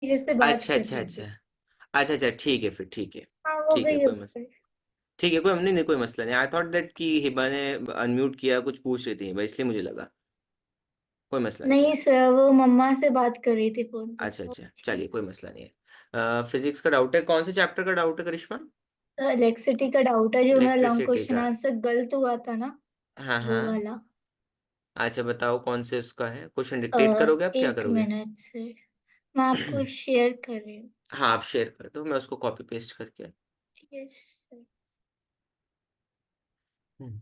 जैसे बात अच्छा कर अच्छा रहे अच्छा। थे। अच्छा अच्छा, ठीक है फिर, ठीक है। हाँ, हो ठीक है, गई कोई अब मसला। से। ठीक है, कोई नहीं नहीं, कोई मसला नहीं। आई थॉट दैट कि हिबा ने अनम्यूट किया, कुछ पूछ रही थी हिबा, इसलिए मुझे लगा। कोई मसला नहीं नहीं है। सर, वो मम्मा से बात कर रही थी फोन पे। अच्छा अच्छा, अच्छा। चलिए कोई मसला नहीं है। फिजिक्स का डाउट है, कौन से चैप्टर का डाउट है करिश्मा? तो इलेक्ट्रिसिटी का डाउट है, जो मेरा लॉन्ग इलेक्ट्रिसिटी क्वेश्चन का। आंसर गलत हुआ था ना, हाँ वो हाँ। वाला। अच्छा बताओ कौन से उसका है, क्वेश्चन डिक्टेट करोगे आप, क्या एक करोगे? मिनट से, मैं आपको शेयर कर रही हूँ। हाँ, आप शेयर कर दो, मैं उसको कॉपी पेस्ट करके। यस। हम्म।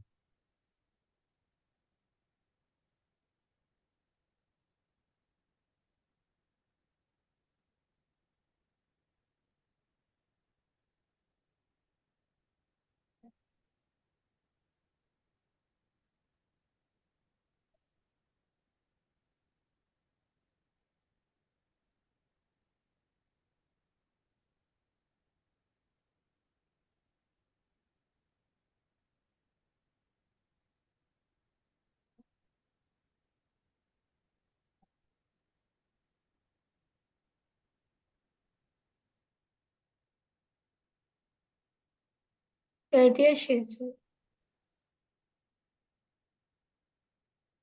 कर दिया शेयर सर।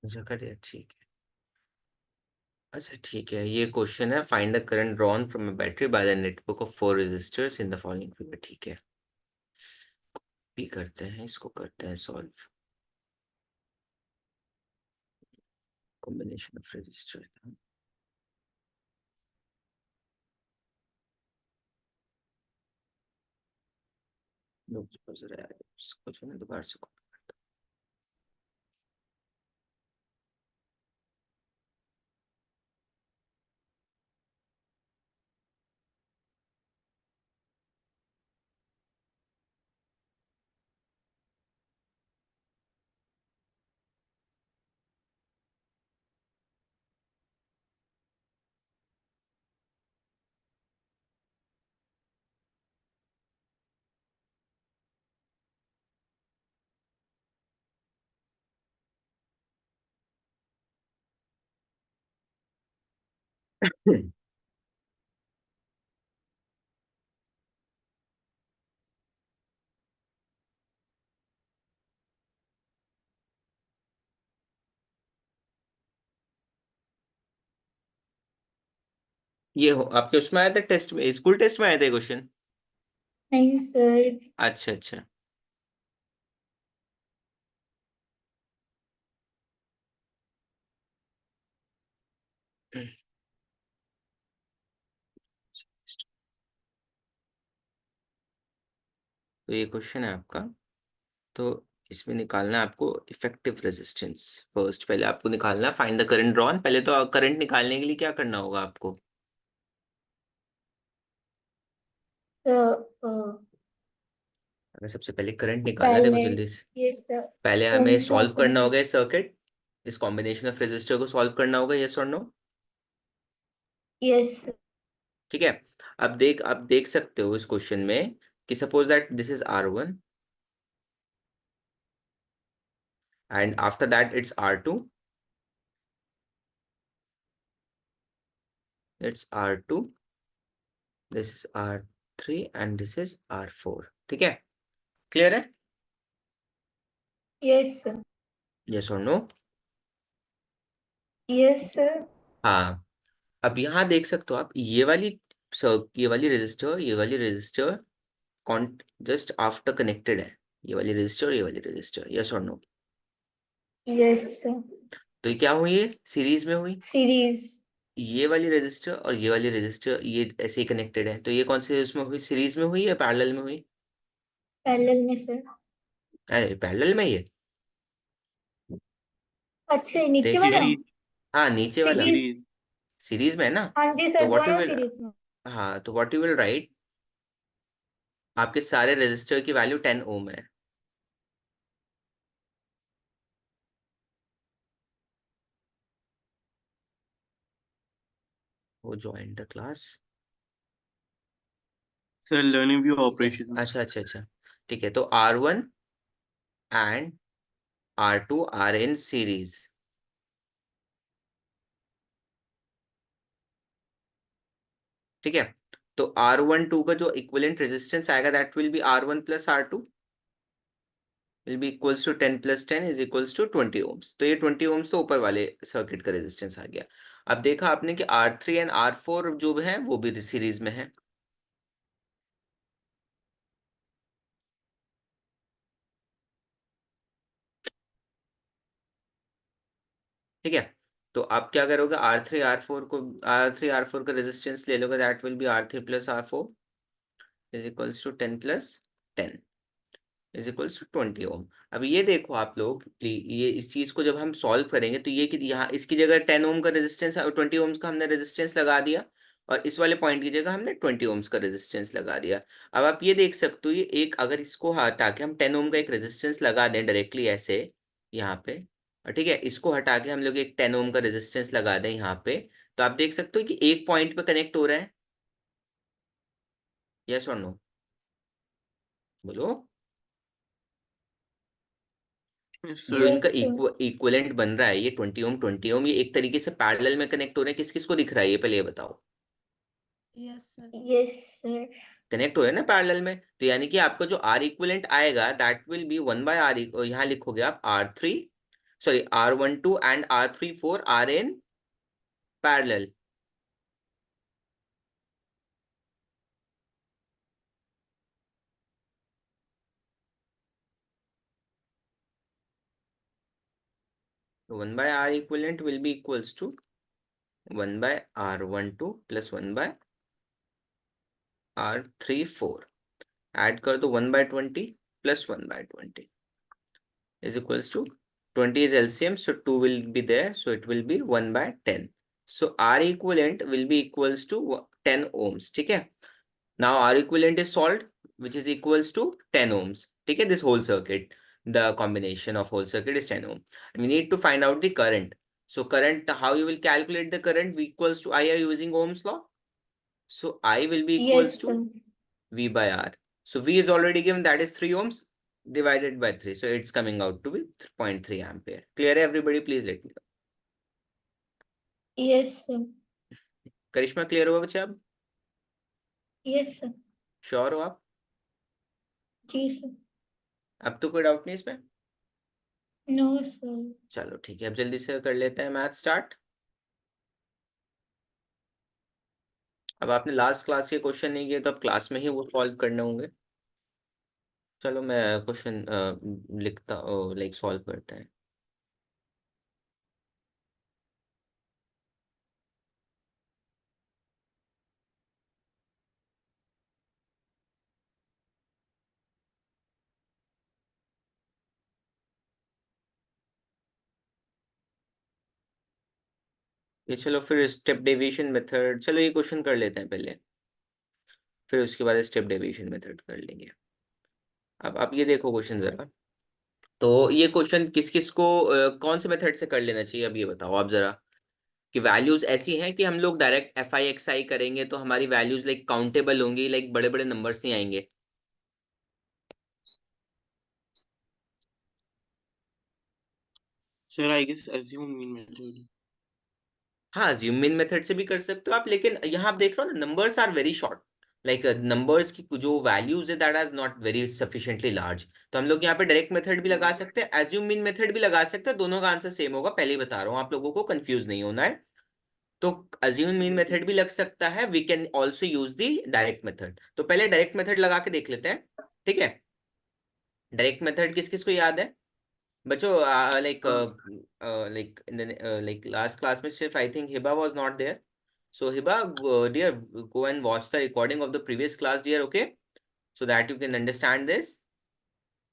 अच्छा करिए, ठीक है। अच्छा ठीक है, ये क्वेश्चन है, find the current drawn from a battery by the network of four resistors in the following figure. ठीक है, भी करते हैं, इसको करते हैं सॉल्व। Combination of resistor. इसको जो है दोबारा से ये हो आपके उसमें आया था, टेस्ट में, स्कूल टेस्ट में आया था क्वेश्चन? नहीं सर। अच्छा अच्छा। तो ये क्वेश्चन है आपका। तो इसमें निकालना है आपको इफेक्टिव रेजिस्टेंस। फर्स्ट पहले आपको निकालना है फाइंड द करंट ड्रॉन। पहले तो करंट निकालने के लिए क्या करना होगा आपको? तो अगर सबसे पहले करंट निकालना है, देखो पहले जल्दी से। ये सर, पहले हमें ओम्स लॉ सॉल्व अप्लाई करना कर। होगा इस सर्किट, इस कॉम्बिनेशन ऑफ रेजिस्टर को सॉल्व करना होगा, यस और नो? यस। ठीक है। अब देख सकते हो इस क्वेश्चन में कि suppose that this is R1 and after that it's R2, it's R2, this is R3 and this is R4। ठीक है, क्लियर है? Yes sir. यस और नो? Yes sir. हाँ। अब यहाँ देख सकते हो आप, ये वाली रजिस्टर, ये वाली रजिस्टर कॉन जस्ट आफ्टर कनेक्टेड है। ये वाली रजिस्टर, ये वाली रजिस्टर, यस और नो? Yes sir. तो ये क्या हुई है, सीरीज में हुई। सीरीज। ये वाली रजिस्टर और ये वाली रजिस्टर ये ऐसे ही कनेक्टेड है, तो ये कौन से उसमें हुई, सीरीज में हुई या पैरेलल में हुई? पैरेलल में सर। अरे पैरेलल में ही है। अच्छा, नीचे देखिए, वाला। हाँ नीचे वाला सीरीज। सीरीज में है ना। हाँ जी तो सर, व्हाट यू दोनों विल, सीरीज में। हाँ तो व्हाट यू विल राइट, आपके सारे रजिस्टर की वैल्यू 10 ओम है। वो join the class. Sir learning view operations. अच्छा अच्छा अच्छा। ठीक है, तो R1 and R2 are in series. ठीक है। तो R12 का जो इक्विवेलेंट रेजिस्टेंस आएगा that will B R1 plus R2 will be equals to 10 plus 10 is equals to 20 ohms। तो ये 20 ohms तो ऊपर वाले सर्किट का रेजिस्टेंस आ गया। अब देखा आपने कि R3 एंड R4 जो है वो भी सीरीज में है। ठीक है, तो आप क्या करोगे, R3 R4 का रेजिस्टेंस ले लोगे that will be R3 plus R4 is equals to 10 plus 10 is equals to 20 ohm. अब ये देखो आप लोग, ये इस चीज को जब हम सॉल्व करेंगे तो ये कि यहाँ इसकी जगह 10 ओम का रेजिस्टेंस 20 ओम्स का हमने रेजिस्टेंस लगा दिया और इस वाले पॉइंट की जगह हमने 20 ओम्स का रेजिस्टेंस लगा दिया। अब आप ये देख सकते हो, ये एक अगर इसको हटा के हम 10 ओम का एक रेजिस्टेंस लगा दें डायरेक्टली ऐसे यहाँ पे, और ठीक है इसको हटा के हम लोग एक 10 ओम का रेजिस्टेंस लगा दें यहाँ पे, तो आप देख सकते हो कि एक पॉइंट पे कनेक्ट हो रहा है। यस और नो, बोलो। Yes, जो sir. इनका Yes, sir. इक्विवेलेंट बन रहा है ये 20 ओम, ये एक तरीके से पैरेलल में कनेक्ट हो रहे हैं। किस किस को दिख रहा है ये पहले ये बताओ। Yes, sir. Yes, sir. Connect हो रहे हैं ना पैरेलल में, तो यानी कि आपका जो आर इक्विवेलेंट आएगा दैट विल बी 1/r, यहाँ लिखोगे आप R3 sorry R12 and R34 are in parallel. तो 1/r equivalent will be equals to 1/r12 plus 1/r34, add कर दो 1/20 plus 1/20 is equals to 20 is LCM, so 2 will be there, so it will be 1/10. So R equivalent will be equals to 10 ohms. ठीक है, now R equivalent is solved, which is equals to 10 ohms. ठीक है, this whole circuit, the combination of whole circuit is 10 ohm. We need to find out the current. So current, how you will calculate the current? V equals to I are using Ohm's law. So I will be equals Yes, to sir. V by R. So V is already given, that is 3 ohms divided by 3. So it's coming out to be 0.3 ampere. Clear everybody? Please let me know. Yes, sir. Karishma clear हुआ बच्चे अब? Yes, sir. Sure हो आप? जी sir. अब तो कोई doubt नहीं इसमें? No, sir. चलो ठीक है, अब जल्दी से कर लेते हैं मैथ स्टार्ट। अब आपने लास्ट क्लास के क्वेश्चन नहीं किए तो अब क्लास में ही वो सॉल्व करने होंगे। चलो मैं क्वेश्चन लिखता लाइक सॉल्व करते हैं। ये चलो फिर स्टेप डेविएशन मेथड, चलो ये क्वेश्चन कर लेते हैं पहले, फिर उसके बाद स्टेप डेविएशन मेथड कर लेंगे। अब आप ये देखो क्वेश्चन जरा, तो ये क्वेश्चन किस किस को कौन से मेथड से कर लेना चाहिए, अब ये बताओ आप जरा, कि वैल्यूज ऐसी हैं कि हम लोग डायरेक्ट एफ आई एक्स आई करेंगे तो हमारी वैल्यूज लाइक काउंटेबल होंगी, लाइक बड़े बड़े नंबर्स नहीं आएंगे। Sir, I guess assume mean method. हाँ, assume mean मेथड से भी कर सकते हो आप, लेकिन यहाँ आप देख रहे हो ना numbers are very short, like numbers की जो वैल्यूज है that are not very sufficiently large, तो हम लोग यहाँ पे डायरेक्ट मेथड भी लगा सकते हैं, एज्यूम मीन मेथड भी लगा सकते हैं, दोनों का आंसर सेम होगा, पहले ही बता रहा हूँ आप लोगों को कंफ्यूज नहीं होना है। तो assume mean मेथड भी लग सकता है, we can also use the direct method. तो पहले डायरेक्ट मेथड लगा के देख लेते हैं, ठीक है। डायरेक्ट मेथड किस किस को याद है बच्चों? लाइक लाइक लास्ट क्लास में सिर्फ I think Hiba was not there, so Hiba, dear, go and watch the recording of the previous class, dear, okay, so that you can understand this.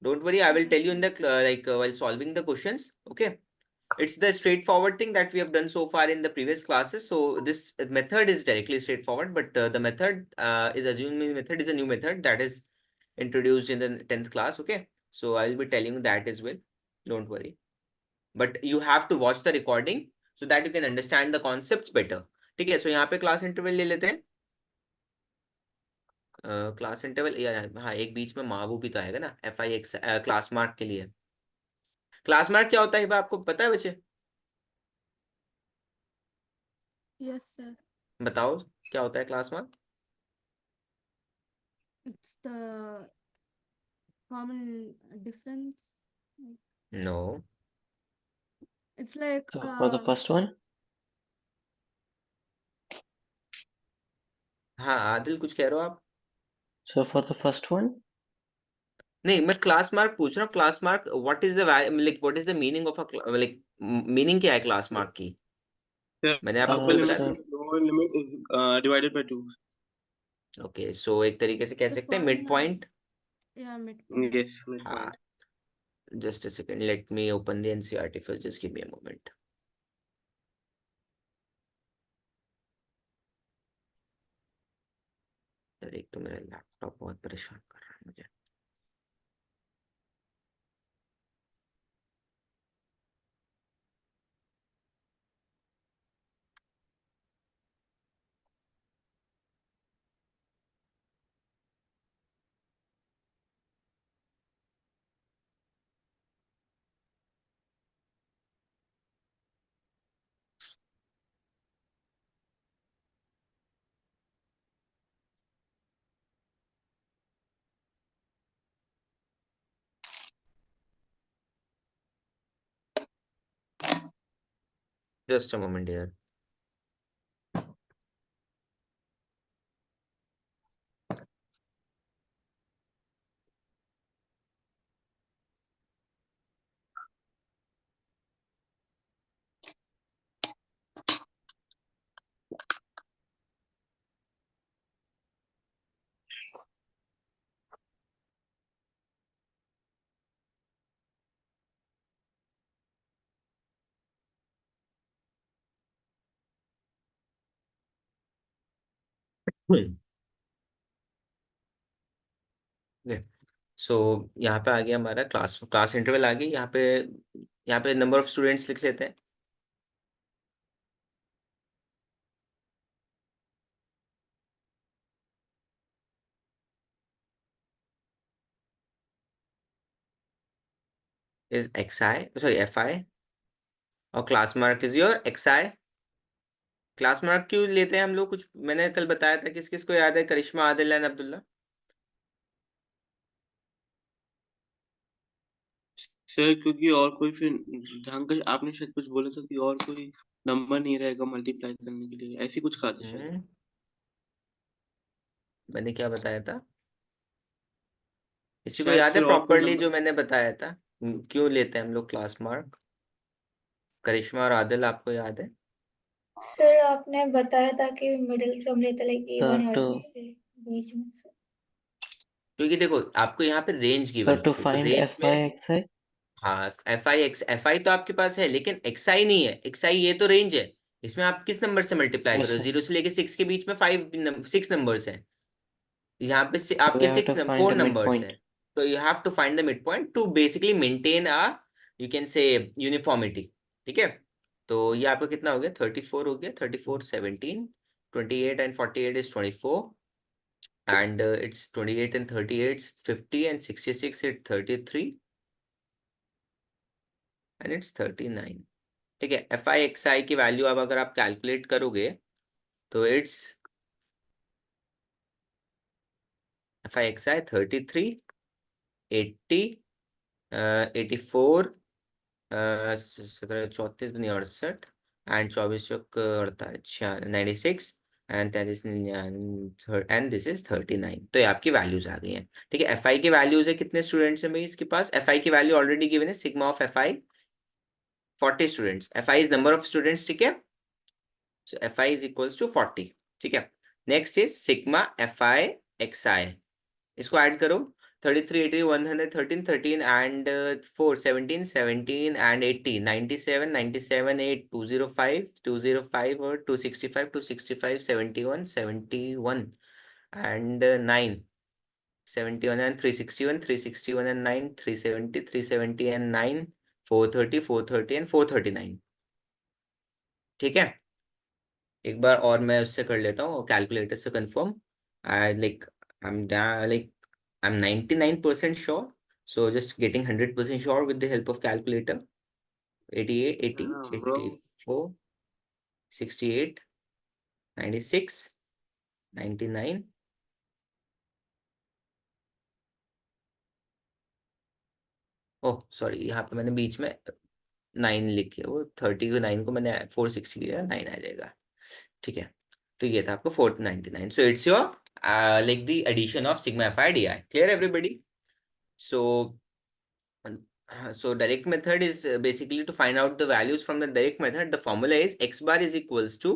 Don't worry, I will tell you in the while solving the questions, okay. It's the straightforward thing that we have done so far in the previous classes. So this method is directly straightforward, but the method is assuming method is a new method that is introduced in the 10th class. Okay, so I will be telling you that as well. Don't worry, but you have to watch the recording so that you can understand the concepts better. ठीक है, so यहाँ पे class interval ले लेते हैं। Class interval यार, हाँ एक बीच में मावू भी तो आएगा ना F i x class mark के लिए। क्लास मार्क क्या होता है आपको पता है बच्चे? Yes, sir. बताओ क्या होता है class mark? It's the common difference. No. It's like So for the first one, हाँ आदिल कुछ कह रहे हो आप? so for the first one, नहीं मैं क्लास मार्क पूछ रहा हूँ. Class mark what is the like what is the meaning of a like meaning क्या है क्लास मार्क की? the मैंने आपको upper कल limit, बताया the lower limit is divided by 2. था. ओके सो एक तरीके से कह the सकते हैं mid formula. Point. Yeah, midpoint. Yes, हाँ. midpoint. Just a second. Let me open the NCERT first. Just give me a moment. यार एक तो मेरा लैपटॉप बहुत परेशान कर रहा है मुझे. Just a moment, dear. सो यहाँ पे आ गया हमारा क्लास क्लास इंटरवल आ गई. यहाँ पे नंबर ऑफ स्टूडेंट्स लिख लेते हैं. इज xi सॉरी fi और class mark is your xi. Class mark क्यों लेते हैं हम लोग? कुछ मैंने कल बताया था. किस किस को याद है? करिश्मा, आदिल एंड अब्दुल्ला. सर क्योंकि और कोई फिर ढंग का आपने शायद कुछ बोला था कि और कोई नंबर नहीं रहेगा मल्टीप्लाई करने के लिए, ऐसी कुछ कहा था शायद. हम्म, मैंने क्या बताया था? किसी को शायद याद है फिर और कोई प्रॉपरली नंबर. जो मैंने बताया था? क्यों लेते हैं हम लोग क्लास मार्क? करिश्मा और आदिल आपको याद है? सर आपने बताया था कि मिडिल टर्म लेते लाइक A1 और to B से बीच में से. क्योंकि देखो आपको यहाँ पे रेंज गिवन to होती है तो find रेंज fi में. xi. हाँ fi तो आपके पास है लेकिन xi नहीं है. xi ये तो रेंज है. इसमें आप किस नंबर से मल्टीप्लाई Yes करो? sir. 0 से लेके 6 के बीच में 6 नंबर्स हैं. यहाँ पे So we आपके have to find 4 the numbers midpoint. हैं. तो you have to find the midpoint to basically maintain you can say uniformity. ठीक है. तो ये आपका कितना हो गया? 34 हो गया. 34 17 28 and 48 is 24 and it's 28 and 38 is 50 and 66 it's 33 and it's 39. ठीक है. fi xi की वैल्यू अब अगर आप कैलकुलेट करोगे तो इट्स fi xi 33 80 84 17 34 नहीं 68 and 24 Chowk 48 96 and 33 and this is 39. तो ये आपकी वैल्यूज आ गई हैं. ठीक है. fi की वैल्यूज है कितने स्टूडेंट्स हैं भाई इसके पास? fi की वैल्यू ऑलरेडी गिवन है. Sigma of fi 40 students. fi is number of students. ठीक है. सो fi इज इक्वल्स टू 40. ठीक है. Next is sigma fi xi. इसको ऐड करो. 33 80 113 13 and 4 17 17 and 80 97 97 8 205 205 और 265 265 71 71 and 9 71 and 361 361 and 9 370 370 and 9 430 430 and 439. ठीक है. एक बार और मैं उससे कर लेता हूँ कैलकुलेटर से confirm. I like I'm 99% sure. So just getting 100% sure with the help of calculator. 88, 80, Damn, bro. 84, 68, 96, 99, oh sorry, यहाँ पे मैंने बीच में 9 लिख के, वो 30 को 9 को मैंने 460 लिया, 9 आ जाएगा। ठीक है, तो ये था आपको 499। So it's your like the addition of sigma F I D I. Clear everybody? So direct method is basically to find out the values from the direct method. The formula is x bar is equals to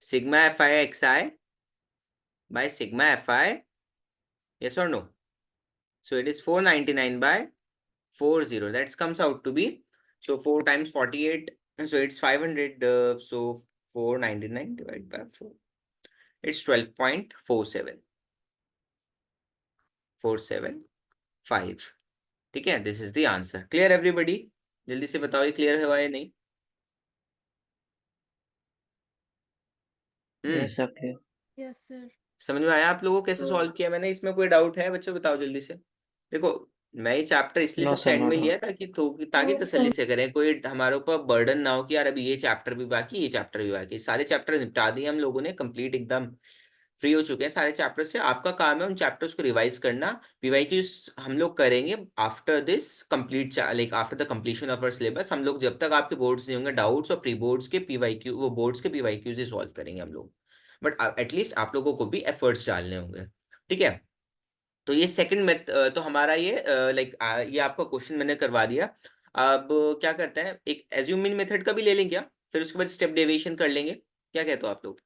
sigma fi xi by sigma fi. Yes or no? So it is 499 by 40. That comes out to be, so 4 times 48, so it's 500. So 499 divided by 4, it's 12.47 475. ठीक है, this is the answer. Clear everybody? जल्दी से बताओ ये clear हुआ या नहीं? Yes sir, clear. Yes, sir. समझ में आया आप लोगों को कैसे सॉल्व किया मैंने? इसमें कोई डाउट है बच्चों? बताओ जल्दी से। देखो, मैं ये चैप्टर इसलिए नो सबसे सर, एंड नो में लिया डाउट। ताकि ताकि No, तसल्ली sir. से करें, कोई हमारे ऊपर बर्डन ना हो कि यार अभी ये चैप्टर भी बाकी, ये चैप्टर भी बाकी। सारे चैप्टर निपटा दिए हम लोगों ने, कंप्लीट एकदम फ्री हो चुके हैं सारे चैप्टर से। आपका काम है उन चैप्टर्स को रिवाइज करना। पीवाईक्यूज हम लोग करेंगे after this complete, like after the completion of our syllabus. हम लोग जब तक आपके बोर्ड्स नहीं होंगे, डाउट्स और प्री बोर्ड्स के पीवाईक्यू, वो बोर्ड्स के पीवाईक्यूज ही सॉल्व करेंगे हम लोग। बट एटलीस्ट आप लोगों को भी एफर्ट्स डालने होंगे। ठीक है, तो ये सेकंड मेथ, तो हमारा ये लाइक ये आपका क्वेश्चन मैंने करवा दिया। अब क्या करते हैं, एक एज्यूमिंग मेथड का भी ले लेंगे क्या? फिर उसके बाद स्टेप डेविएशन कर लेंगे। क्या कहते हो आप लोग?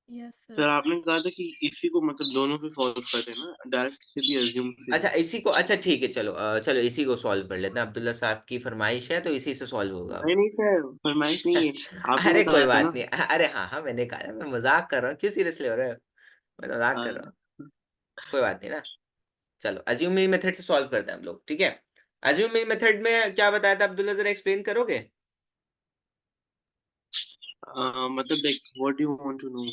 Yes, sir. सर आपने कहा था कि इसी को मतलब दोनों से सॉल्व करते हैं ना, डायरेक्ट से भी अज्यूम से अच्छा भी। इसी को, अच्छा ठीक है, चलो चलो इसी को सॉल्व कर लेते हैं। अब्दुल्ला साहब की फरमाइश है तो इसी से सॉल्व होगा अब। नहीं नहीं सर, फरमाइश नहीं है, आपने अरे कोई बताया था बात ना। नहीं, अरे हाँ हाँ मैंने कहा, मैं मजाक कर रहा हूँ, क्यों सीरियसली हो रहे हो? मैं मजाक कर रहा हूँ, कोई बात नहीं ना। चलो अज्यूमिंग मेथड से सॉल्व करते हैं हम लोग। ठीक है, अज्यूमिंग मेथड में क्या बताया था अब्दुल्ला, जरा एक्सप्लेन करोगे? मतलब like what do you want to know?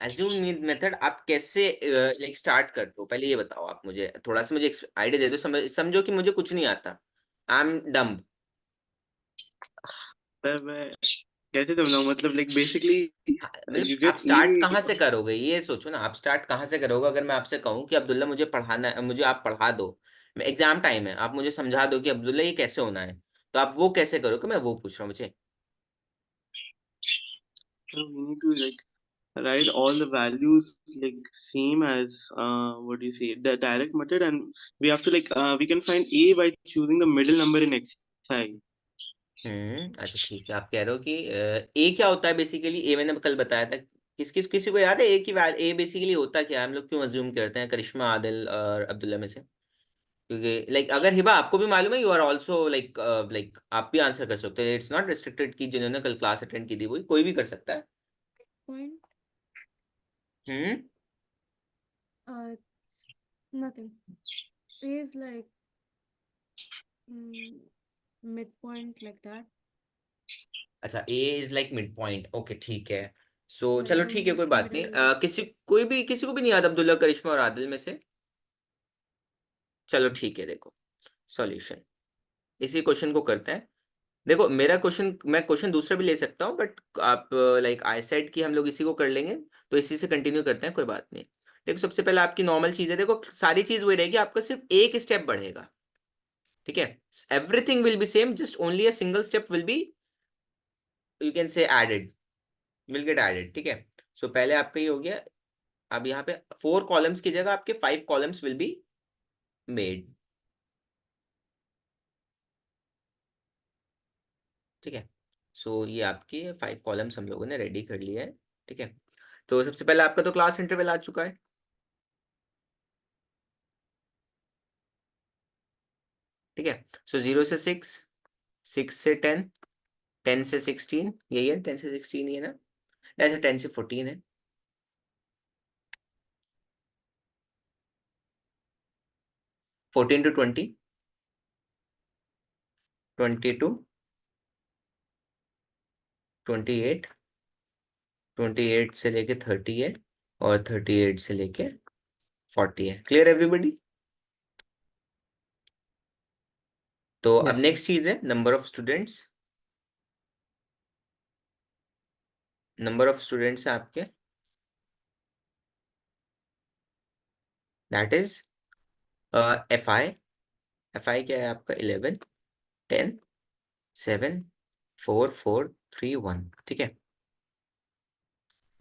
Assuming method आप कैसे लाइक स्टार्ट करते हो, पहले ये बताओ आप मुझे, थोड़ा सा मुझे आइडिया दे दो। समझो कि मुझे कुछ नहीं आता, आई एम डम्ब। सर मैं कैसे समझाऊं, मतलब लाइक बेसिकली मतलब यू आप गेट स्टार्ट ई। कहाँ से करोगे, ये सोचो ना, आप स्टार्ट कहाँ से करोगे? अगर मैं आपसे कहूँ कि अब्दुल्ला मुझे पढ़ाना है, मुझे आप पढ़ा दो, मैं एग्जाम टाइम है, आप मुझे समझा दो कि अब्दुल्ला ये कैसे होना है, तो आप वो कैसे करोगे? मैं वो पूछ रहा हूँ मुझे। So we need to like write all the values like same as what do you say, the direct method, and we have to like we can find a by choosing the middle number in xi. अच्छा ठीक है, आप कह रहे हो कि ए क्या होता है बेसिकली? ए मैंने कल बताया था। किसी को याद है ए की वैल्यू, ए बेसिकली होता क्या है? हम लोग क्यों अज्यूम करते हैं करिश्मा, आदिल और अब्दुल्ला में से? क्योंकि लाइक अगर हिबा आपको भी मालूम है, you are also like like आप भी आंसर कर सकते हो। इट्स नॉट रिस्ट्रिक्टेड कि जिन्होंने कल क्लास अटेंड की थी वही, कोई भी कर सकता है। Point. Hmm It's nothing. A is like midpoint like that. अच्छा, A is like midpoint, okay ठीक है। सो Like चलो the ठीक है, कोई बात नहीं। middle. किसी को भी नहीं याद अब्दुल्ला, करिश्मा और आदिल में से? चलो ठीक है, देखो सॉल्यूशन इसी क्वेश्चन को करते हैं। देखो मेरा क्वेश्चन, मैं क्वेश्चन दूसरा भी ले सकता हूँ, बट आप लाइक आई सेड कि हम लोग इसी को कर लेंगे, तो इसी से कंटिन्यू करते हैं, कोई बात नहीं। देखो सबसे पहले आपकी नॉर्मल चीज है, देखो सारी चीज वही रहेगी, आपका सिर्फ एक स्टेप बढ़ेगा। ठीक है, everything will be same, just only a single step will be, you can say added, will get added. ठीक है, सो पहले आपका ये हो गया। अब यहाँ पे 4 कॉलम्स की जगह आपके 5 कॉलम्स विल बी मेड। ठीक है, सो ये आपके 5 कॉलम्स हम लोगों ने रेडी कर लिए हैं। ठीक है, तो सबसे पहले आपका तो क्लास इंटरवल आ चुका है। ठीक है, सो 0 से 6, 6 से 10, 10 से 16, यही है 10 से 16 ही है ना? ऐसे 10 से 14 है। 14 टू 20, 20 टू 28, 28 से लेके 30 है, और 38 से लेके 40 है। Clear everybody? तो अब Yes sir. नेक्स्ट चीज है number of students. Number of students है आपके दैट इज FI क्या है आपका 11 10 7 4 4 3 1, ठीक है।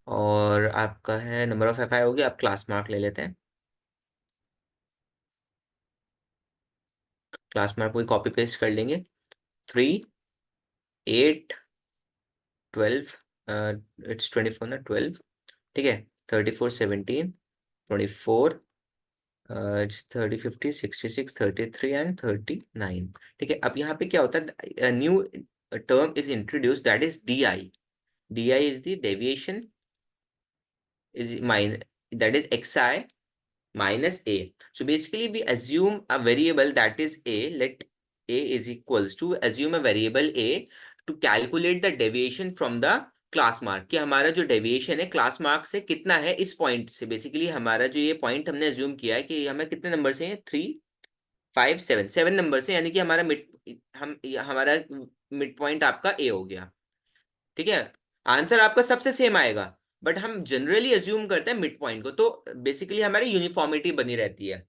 और आपका है नंबर ऑफ FI हो गया, आप क्लास मार्क ले लेते हैं। क्लास मार्क कोई कॉपी पेस्ट कर लेंगे। 3 8 12 इट्स 24 ना 12, ठीक है। 34 17 24 इट्स 30 50 66 33 एंड 39, ठीक है। अब यहाँ पे क्या होता है, new term is introduce, that is DI. DI is the deviation is that is XI minus A. So basically we assume a variable that is A. Let A is equals to assume a variable A to calculate the deviation from the class mark, कि हमारा जो deviation है class mark से कितना है इस point से। Basically हमारा जो ये पॉइंट हमने अज्यूम किया है कि हमें कितने नंबर से 3 5 7 नंबर से, यानी कि हमारा हमारा मिड पॉइंट आपका ए हो गया, ठीक है। आंसर आपका सबसे सेम आएगा, बट हम जनरली अज्यूम करते हैं मिड पॉइंट को, तो बेसिकली हमारी यूनिफॉर्मिटी बनी रहती है,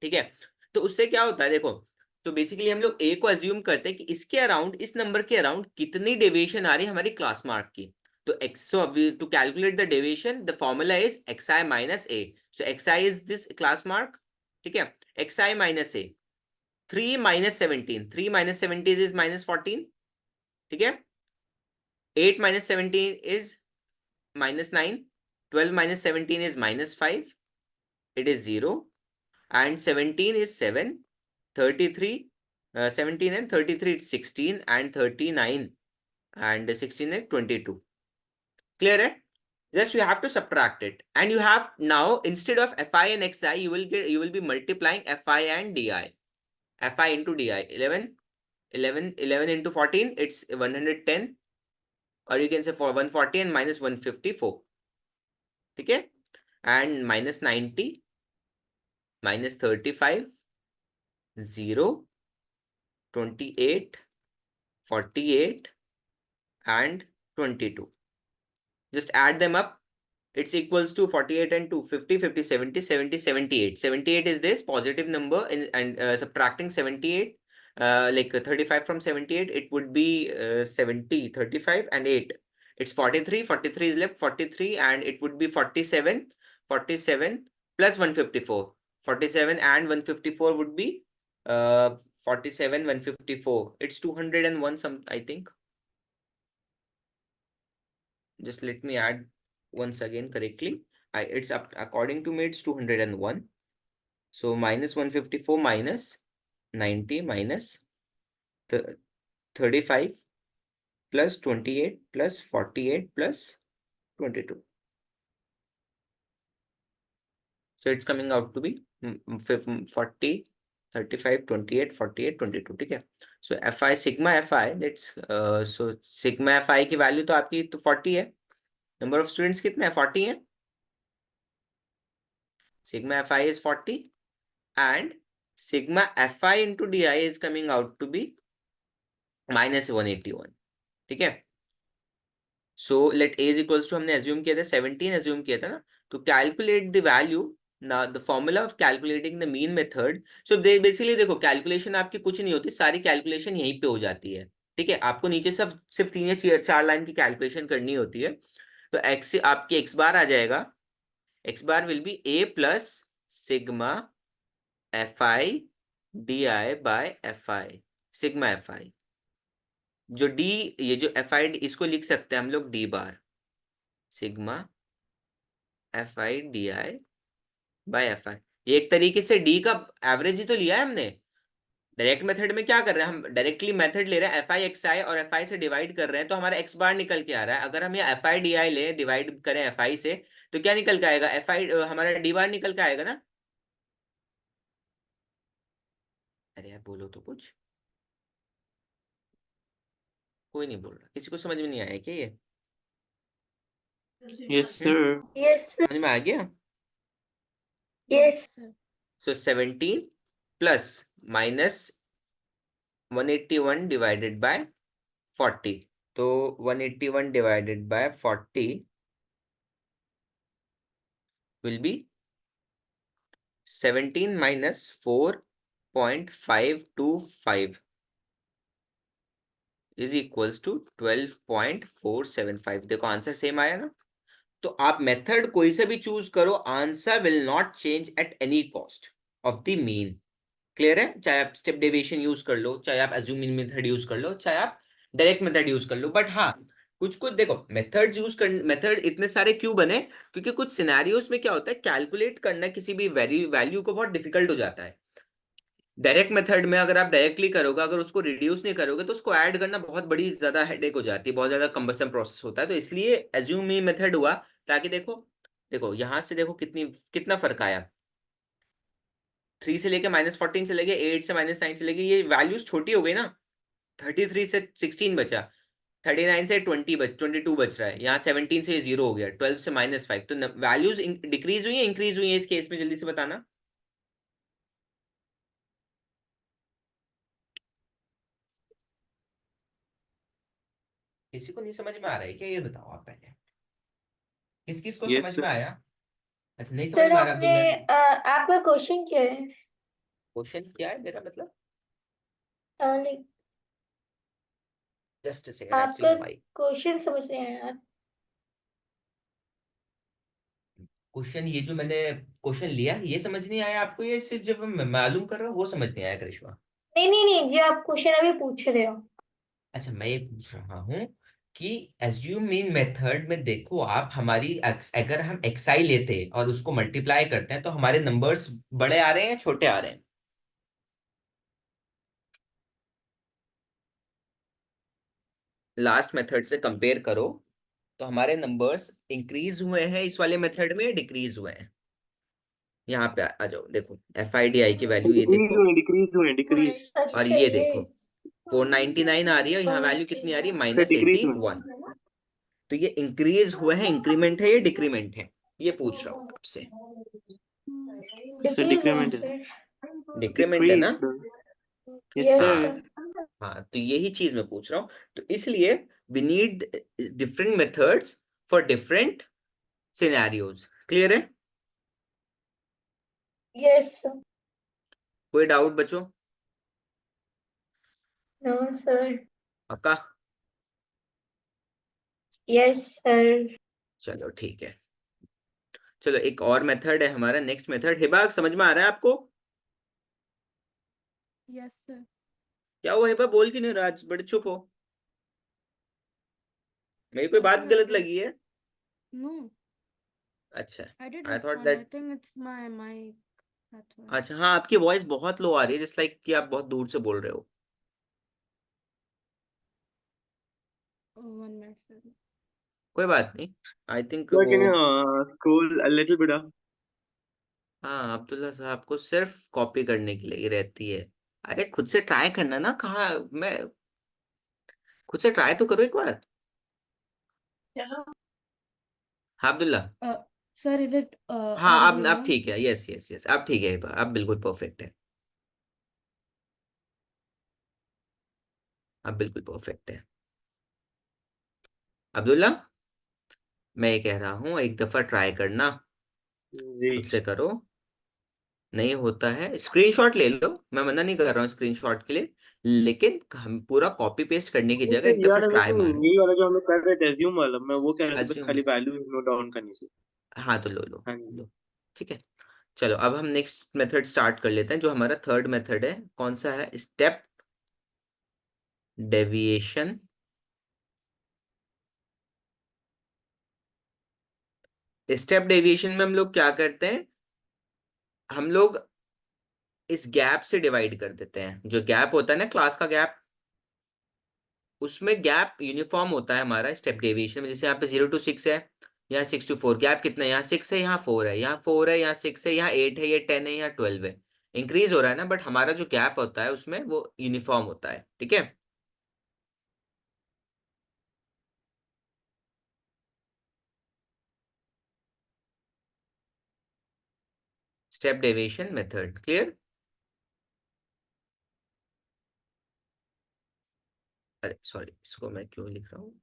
ठीक है। तो उससे क्या होता है देखो, तो बेसिकली हम लोग ए को अज्यूम करते हैं कि इसके अराउंड, इस नंबर के अराउंड कितनी डेविएशन आ रही है हमारी क्लास मार्क की। तो to calculate the deviation the formula is xi minus a. So xi is this class mark, ठीक है। xi minus a, 3 minus 17, 3 minus 17 is minus 14, ठीक है। 8 minus 17 is minus 9, 12 minus 17 is minus 5, it is 0, and 17 is 7, 33, 17 and 33 is 16, and 39 and 16 is 22. Clear hai? Just you have to subtract it, and you have now, instead of FI and XI, you will be multiplying FI and DI. FI into DI, 11 into 14, it's 110, or you can say for 140 and minus 154, ठीक है। and minus 90, minus 35, 0, 28, 48 and 22. Just add them up. It's equals to 48 and 2, 50, 50, 70, 70, 78. 78 is this positive number, and subtracting 78, like 35 from 78, it would be 70, 35 and 8. It's 43, 43 is left, 43, and it would be 47, 47 plus 154. 47 and 154 would be 47, 154. It's 201 some, I think. Just let me add once again correctly. It's up, according to me, it's 201. So minus 154 minus 90 minus 35 plus 28 plus 48 plus 22. So it's coming out to be 40, 35, 28, 48, 22, ठीक है। So FI, sigma FI, let's so sigma FI की value तो आपकी तो 40 है। Number of students कितने हैं? 40 है। Sigma FI is 40 and sigma FI into DI is coming out to be minus 181, ठीक है। So let A is equals to, हमने assume किया था 17 assume किया था ना, तो calculate the value. Now the formula of calculating the mean method. So basically देखो, calculation आपकी कुछ नहीं होती, सारी calculation यहीं पे हो जाती है, ठीक है। आपको नीचे सिर्फ 3 या 4 लाइन की calculation करनी होती है। तो x आपकी x बार आ जाएगा, x bar will be A plus sigma FI DI by FI, sigma FI। जो D, ये जो FI इसको लिख सकते हैं हम लोग D bar, sigma FI DI by FI। ये एक तरीके से D का एवरेज ही तो लिया है हमने। डायरेक्ट मेथड में क्या कर रहे हैं, हम डायरेक्टली मेथड ले रहे हैं, FI XI और FI से डिवाइड कर रहे हैं, तो हमारा x बार निकल के आ रहा है। अगर हम ये FI DI ले डिवाइड करें FI से, तो क्या निकल के आएगा? FI हमारा D बार निकल के आएगा ना। अरे यार बोलो तो कुछ, कोई नहीं बोल रहा, किसी को समझ में नहीं आया क्या ये? Yes, sir. Yes, sir. समझ में आ गया? Yes. sir. So 17 plus minus 181 divided by 40. तो 181 divided by 40 will be 17 minus 4.525 is equals to 12.475। देखो आंसर सेम आया ना। तो आप मेथड कोई से भी चूज करो, answer will not change at any cost of the mean. Clear है? चाहे आप स्टेप डेविएशन यूज कर लो, चाहे आप अज्यूमिंग मेथड यूज कर लो, चाहे आप डायरेक्ट मेथड यूज कर लो। बट हाँ, कुछ कुछ देखो मेथड यूज कर, मेथड इतने सारे क्यों बने? क्योंकि कुछ सिनेरियोस में क्या होता है, कैलकुलेट करना किसी भी वैल्यू को बहुत डिफिकल्ट हो जाता है। डायरेक्ट मेथड में अगर आप डायरेक्टली करोगे, अगर उसको रिड्यूस नहीं करोगे तो उसको ऐड करना बहुत बड़ी ज्यादा हेडेक हो जाती है, बहुत ज्यादा कम्बरसम प्रोसेस होता है। तो इसलिए एज्यूम मी मेथड हुआ, ताकि देखो देखो यहां से देखो कितना फर्क आया। 3 से लेके -14 चले गए, 8 से -9 चले गए, ये वैल्यूज छोटी हो गई ना। 33 से 16 बचा, 39 से 22 बच रहा है, यहाँ 17 से 0 हो गया, 12 से -5। तो वैल्यूज डिक्रीज हुई है इंक्रीज हुई है इस केस में? जल्दी से बताना। किसी को नहीं समझ में आ रहा है क्या? ये बताओ आप पहले, किस किस को Yes, समझ sir. में आया? अच्छा, नहीं समझ सर में आ रहा आपने अब्दुल्ला? आपका क्वेश्चन क्या है? क्वेश्चन क्या है मेरा मतलब? लाइक जस्ट सेकंड, आपका एक्चुअली माइक। क्वेश्चन समझ नहीं आया। क्वेश्चन ये जो मैंने क्वेश्चन लिया, ये समझ नहीं आया आपको? ये सिर्फ जब मैं मालूम कर रहा हूँ वो समझ नहीं आया करिश्मा? नहीं नहीं नहीं, जो आप क्वेश्चन अभी पूछ रहे हो। अच्छा, मैं ये पूछ रहा हूँ कि एज्यूम मीन मेथड में देखो आप, हमारी अगर हम एक्सआई लेते हैं और उसको मल्टीप्लाई करते हैं तो हमारे नंबर्स बड़े आ रहे हैं या छोटे आ रहे हैं? लास्ट मेथड से कंपेयर करो तो हमारे नंबर्स इंक्रीज हुए हैं इस वाले मेथड में या डिक्रीज हुए हैं? यहाँ पे आ जाओ, देखो FIDI की वैल्यू ये Decrease देखो, हुए, decrease हुए, decrease. और अच्छा ये ये। देखो 499 आ रही है, और यहाँ वैल्यू ओके। कितनी आ रही है? Sir, decrease हुए. -81। तो ये इंक्रीज हुआ है, इंक्रीमेंट है या डिक्रीमेंट है? ये पूछ रहा हूँ आपसे। Sir, डिक्रीज हुआ decrement है. सर। डिक्रीमेंट है ना? Decreased. Yes, yes sir. Sir. हाँ हाँ, तो यही चीज मैं पूछ रहा हूँ। तो इसलिए we need different methods for different scenarios. Clear है? Yes sir. कोई डाउट बच्चों? No sir. पक्का? Yes sir. चलो ठीक है। चलो एक और मेथड है हमारा, नेक्स्ट मेथड। हिबा समझ में आ रहा है आपको? Yes, sir. क्या हुआ हिबा, बोल क्यों नहीं रहा आज? बड़े चुप हो। मेरी कोई बात Sir, गलत लगी है? no, अच्छा, I did I thought respond. I that. think it's my mic. That's why. अच्छा हाँ, आपकी वॉइस बहुत लो आ रही है, जस्ट लाइक कि आप बहुत दूर से बोल रहे हो। Oh, 1 minute, sir. कोई बात नहीं, आई थिंक Sir, वो। can you scroll a little bit up? हाँ, अब्दुल्ला साहब को सिर्फ कॉपी करने की लगी रहती है। अरे खुद से ट्राई करना ना, कहाँ मैं, खुद से ट्राई तो करो एक बार। हाँ Abdullah. Uh, sir, is it हाँ, audible अब now? ठीक है, यस यस यस, अब ठीक है, अब बिल्कुल परफेक्ट है, अब बिल्कुल परफेक्ट है। अब्दुल्ला, मैं ये कह रहा हूँ एक दफा ट्राई करना, जी. खुद से करो। नहीं होता है स्क्रीनशॉट ले लो, मैं मना नहीं कर रहा हूँ स्क्रीनशॉट के लिए, लेकिन हम पूरा कॉपी पेस्ट करने की जगह Sir, एक ये दफा वाला ट्राई लेकिन मारो। यही वाला जो हम लोग कर रहे थे assume वाला, मैं वो कह रहा था बस अज्यूम, खाली वैल्यू नोट डाउन करनी थी. हाँ तो लो लो हाँ जी. लो, ठीक है। चलो अब हम नेक्स्ट मेथड स्टार्ट कर लेते हैं, जो हमारा थर्ड मेथड है। कौन सा है? Step deviation. स्टेप डेविएशन में हम लोग क्या करते हैं, हम लोग इस गैप से डिवाइड कर देते हैं। जो गैप होता है ना, क्लास का गैप, उसमें गैप यूनिफॉर्म होता है हमारा स्टेप डेविएशन में। जैसे यहाँ पे 0 to 6 है, यहाँ 6 to 4, गैप कितना है? यहाँ 6 है, यहाँ 4 है, यहाँ 4 है, यहाँ 6 है, यहाँ 8 है, ये 10 है, यहाँ 12 है। इंक्रीज हो रहा है ना, बट हमारा जो गैप होता है उसमें वो यूनिफॉर्म होता है, ठीक है। Step deviation method clear? अरे सॉरी, इसको मैं क्यों लिख रहा हूँ?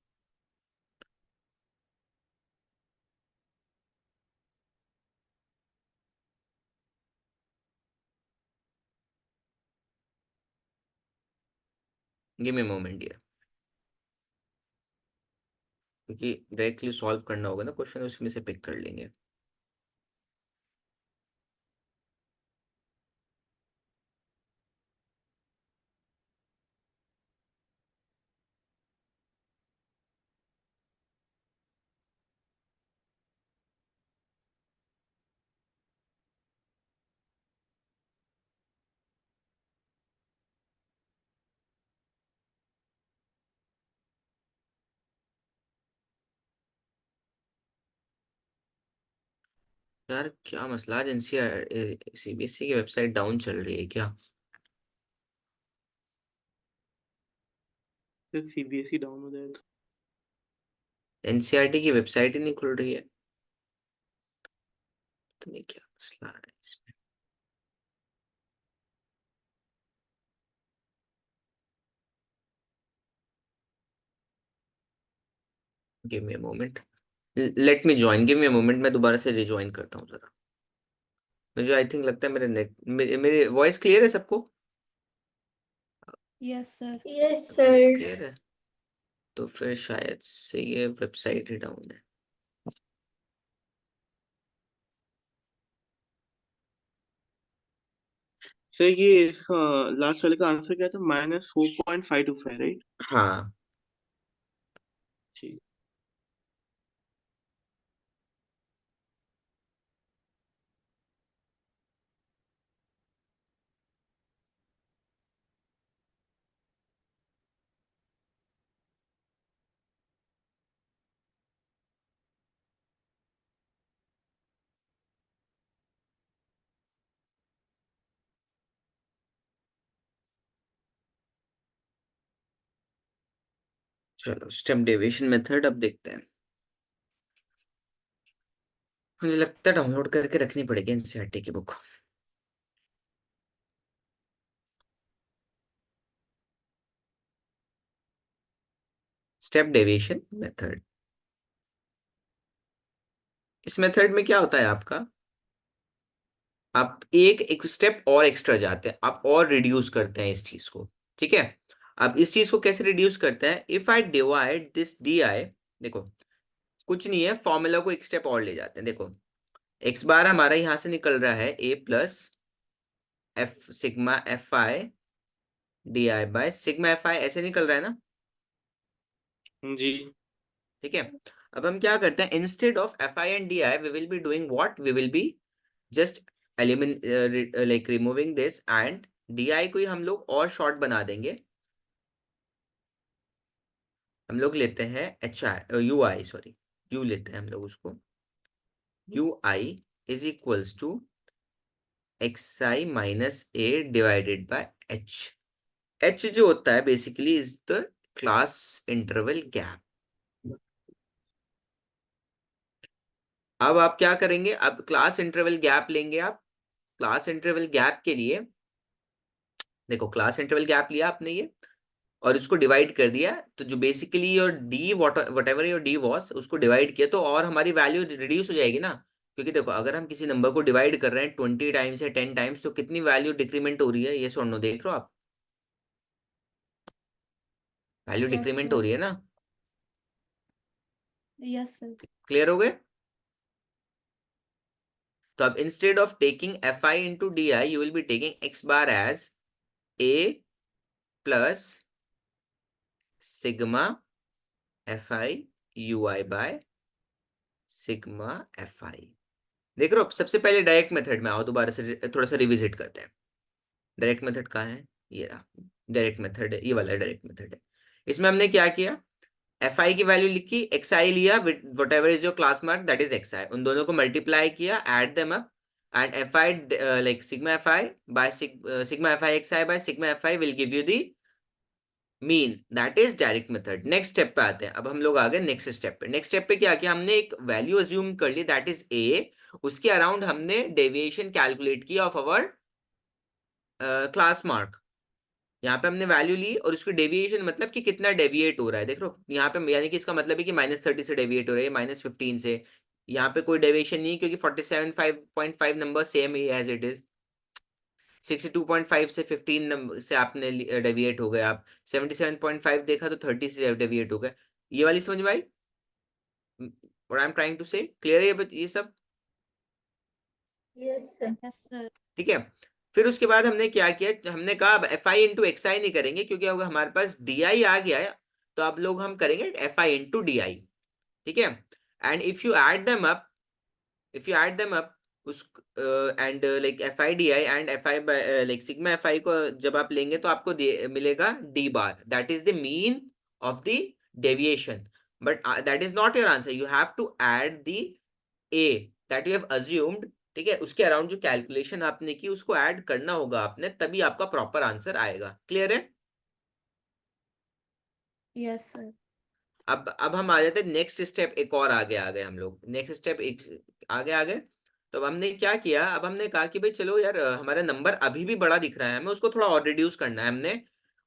गिव मी मोमेंट हियर, क्योंकि डायरेक्टली सॉल्व करना होगा ना क्वेश्चन, उसमें से पिक कर लेंगे। यार क्या मसला, आज एनसीआर सीबीएसई की वेबसाइट डाउन चल रही है क्या? फिर सीबीएसई डाउन हो जाएगा। एनसीईआरटी की वेबसाइट ही नहीं खुल रही है, तो नहीं क्या मसला आ रहा है इसमें। Give me a moment, let me join, give me a moment, मैं दोबारा से रिज्वाइन करता हूँ जरा। मुझे आई थिंक लगता है मेरे नेट, मेरी वॉइस क्लियर है सबको? Yes, sir. Yes, voice sir. Clear है, तो फिर शायद से ये वेबसाइट ही डाउन है। सर ये इसका लास्ट वाले का आंसर क्या था? -4.525, राइट? हाँ ठीक। चलो, स्टेप डेविएशन मेथड अब देखते हैं। मुझे लगता है डाउनलोड करके रखनी पड़ेगी एनसीईआरटी की बुक। स्टेप डेविएशन मेथड, इस मेथड में क्या होता है आपका, आप एक स्टेप और एक्स्ट्रा जाते हैं, आप और रिड्यूस करते हैं इस चीज को। ठीक है, अब इस चीज को कैसे रिड्यूस करते हैं? If I divide this D I, देखो कुछ नहीं है, फॉर्मूला को एक स्टेप और ले जाते हैं। देखो एक्स बार हमारा यहां से निकल रहा है A plus f sigma F I D i by sigma F i, ऐसे निकल रहा है ना? जी। ठीक है, अब हम क्या करते हैं, instead of f i and d i we will be doing what, we will be just eliminate like removing this, and d i को ही हम लोग और शॉर्ट बना देंगे। हम लोग लेते हैं h i u i, sorry u लेते हैं हम लोग उसको, u i is equals to x i minus a divided by h. H जो होता है basically is the class interval gap. अब आप क्या करेंगे, अब क्लास इंटरवल गैप लेंगे आप। क्लास इंटरवल गैप के लिए देखो, क्लास इंटरवल गैप लिया आपने ये और इसको डिवाइड कर दिया, तो जो basically your D what ever your D was उसको डिवाइड किया, तो और हमारी वैल्यू रिड्यूस हो जाएगी ना। क्योंकि देखो अगर हम किसी नंबर को डिवाइड कर रहे हैं 20 टाइम्स या 10 टाइम्स, तो कितनी वैल्यू डिक्रीमेंट हो रही है, ये सुनो, देख रहे हो आप? Value Yes, decrement sir. हो रही है ना? Yes, sir. क्लियर हो गए? तो अब instead of taking f i into d i, you will be taking x bar as a plus sigma F i u i by sigma F i. देख रहे हो? सबसे पहले डायरेक्ट मेथड में आओ, दोबारा से थोड़ा सा रिविजिट करते हैं। डायरेक्ट मेथड कहाँ है? ये रहा डायरेक्ट मेथड, ये वाला डायरेक्ट मेथड है। इसमें हमने क्या किया, एफ आई की वैल्यू लिखी, एक्स आई लिया, whatever is your class mark that is x i, उन दोनों को मल्टीप्लाई किया, add them up, and f i like sigma F i by sigma F i x i by sigma F i will give you the mean, that is direct method. Next step पे आते हैं, अब हम लोग आ गए next step पे। Next step पे क्या किया हमने, एक वैल्यू अज्यूम कर ली दैट इज ए, उसके अराउंड हमने डेविएशन कैलकुलेट किया ऑफ अवर क्लास मार्क। यहाँ पे हमने वैल्यू ली और उसकी डेविएशन मतलब कि कितना डेविएट हो रहा है, देख लो यहाँ पे, यानी कि इसका मतलब है कि -30 से डेविएट हो रहा है, -15 से। यहाँ पे कोई डेविएशन नहीं, क्योंकि 47.5 नंबर सेम ही एज इट इज। 62.5 से 15 नंबर से आपने डेविएट हो गए, आप 77.5 देखा तो 30 से डेविएट हो गए। ये वाली समझ में आई what I am trying to say? Clear है ये सब? Yes sir. Yes, sir. ठीक है। फिर उसके बाद हमने क्या किया, हमने कहा अब एफ आई इंटू एक्स आई नहीं करेंगे, क्योंकि अगर हमारे पास डी आई आ गया है तो अब लोग हम करेंगे एफ आई इंटू डी आई। ठीक है। And if you add them up, if you add them up उस and like FIDI and FI like sigma FI को जब आप लेंगे तो आपको मिलेगा D bar, that is the mean of the deviation, but that is not your answer, you have to add the A that you have assumed। ठीक है, उसके अराउंड जो कैलकुलेशन आपने की उसको ऐड करना होगा आपने, तभी आपका प्रॉपर आंसर आएगा। क्लियर है? Yes, sir. अब हम आ जाते हैं नेक्स्ट स्टेप, एक और आगे आ गए हम लोग, नेक्स्ट स्टेप एक आगे आ गए। तो अब हमने क्या किया, अब हमने कहा कि भाई चलो यार हमारा नंबर अभी भी बड़ा दिख रहा है, हमें उसको थोड़ा और रिड्यूस करना है हमने,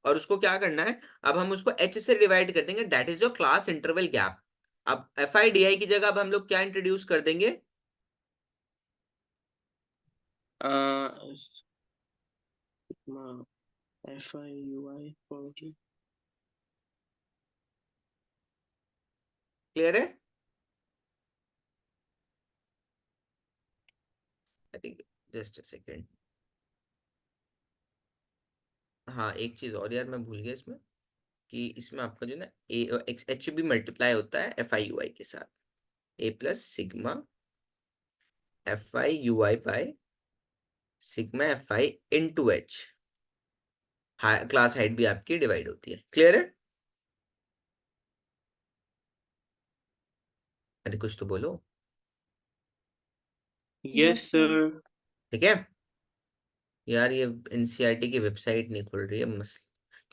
और उसको क्या करना है, अब हम उसको h से डिवाइड कर देंगे, that is your class interval gap. अब एफ आई डी आई की जगह अब हम लोग क्या इंट्रोड्यूस कर देंगे? Sigma FIUI probably. क्लियर है? I think just a second. हाँ एक चीज और यार मैं भूल गया इसमें, कि इसमें आपका जो ना एच बी मल्टीप्लाई होता है एफ आई यू आई के साथ, A plus sigma F i u i by sigma F i into h, class height भी आपकी डिवाइड होती है। क्लियर है? अरे कुछ तो बोलो। Yes, Yes, sir. sir. ठीक है यार, ये एनसीईआरटी की वेबसाइट नहीं खुल रही है मस,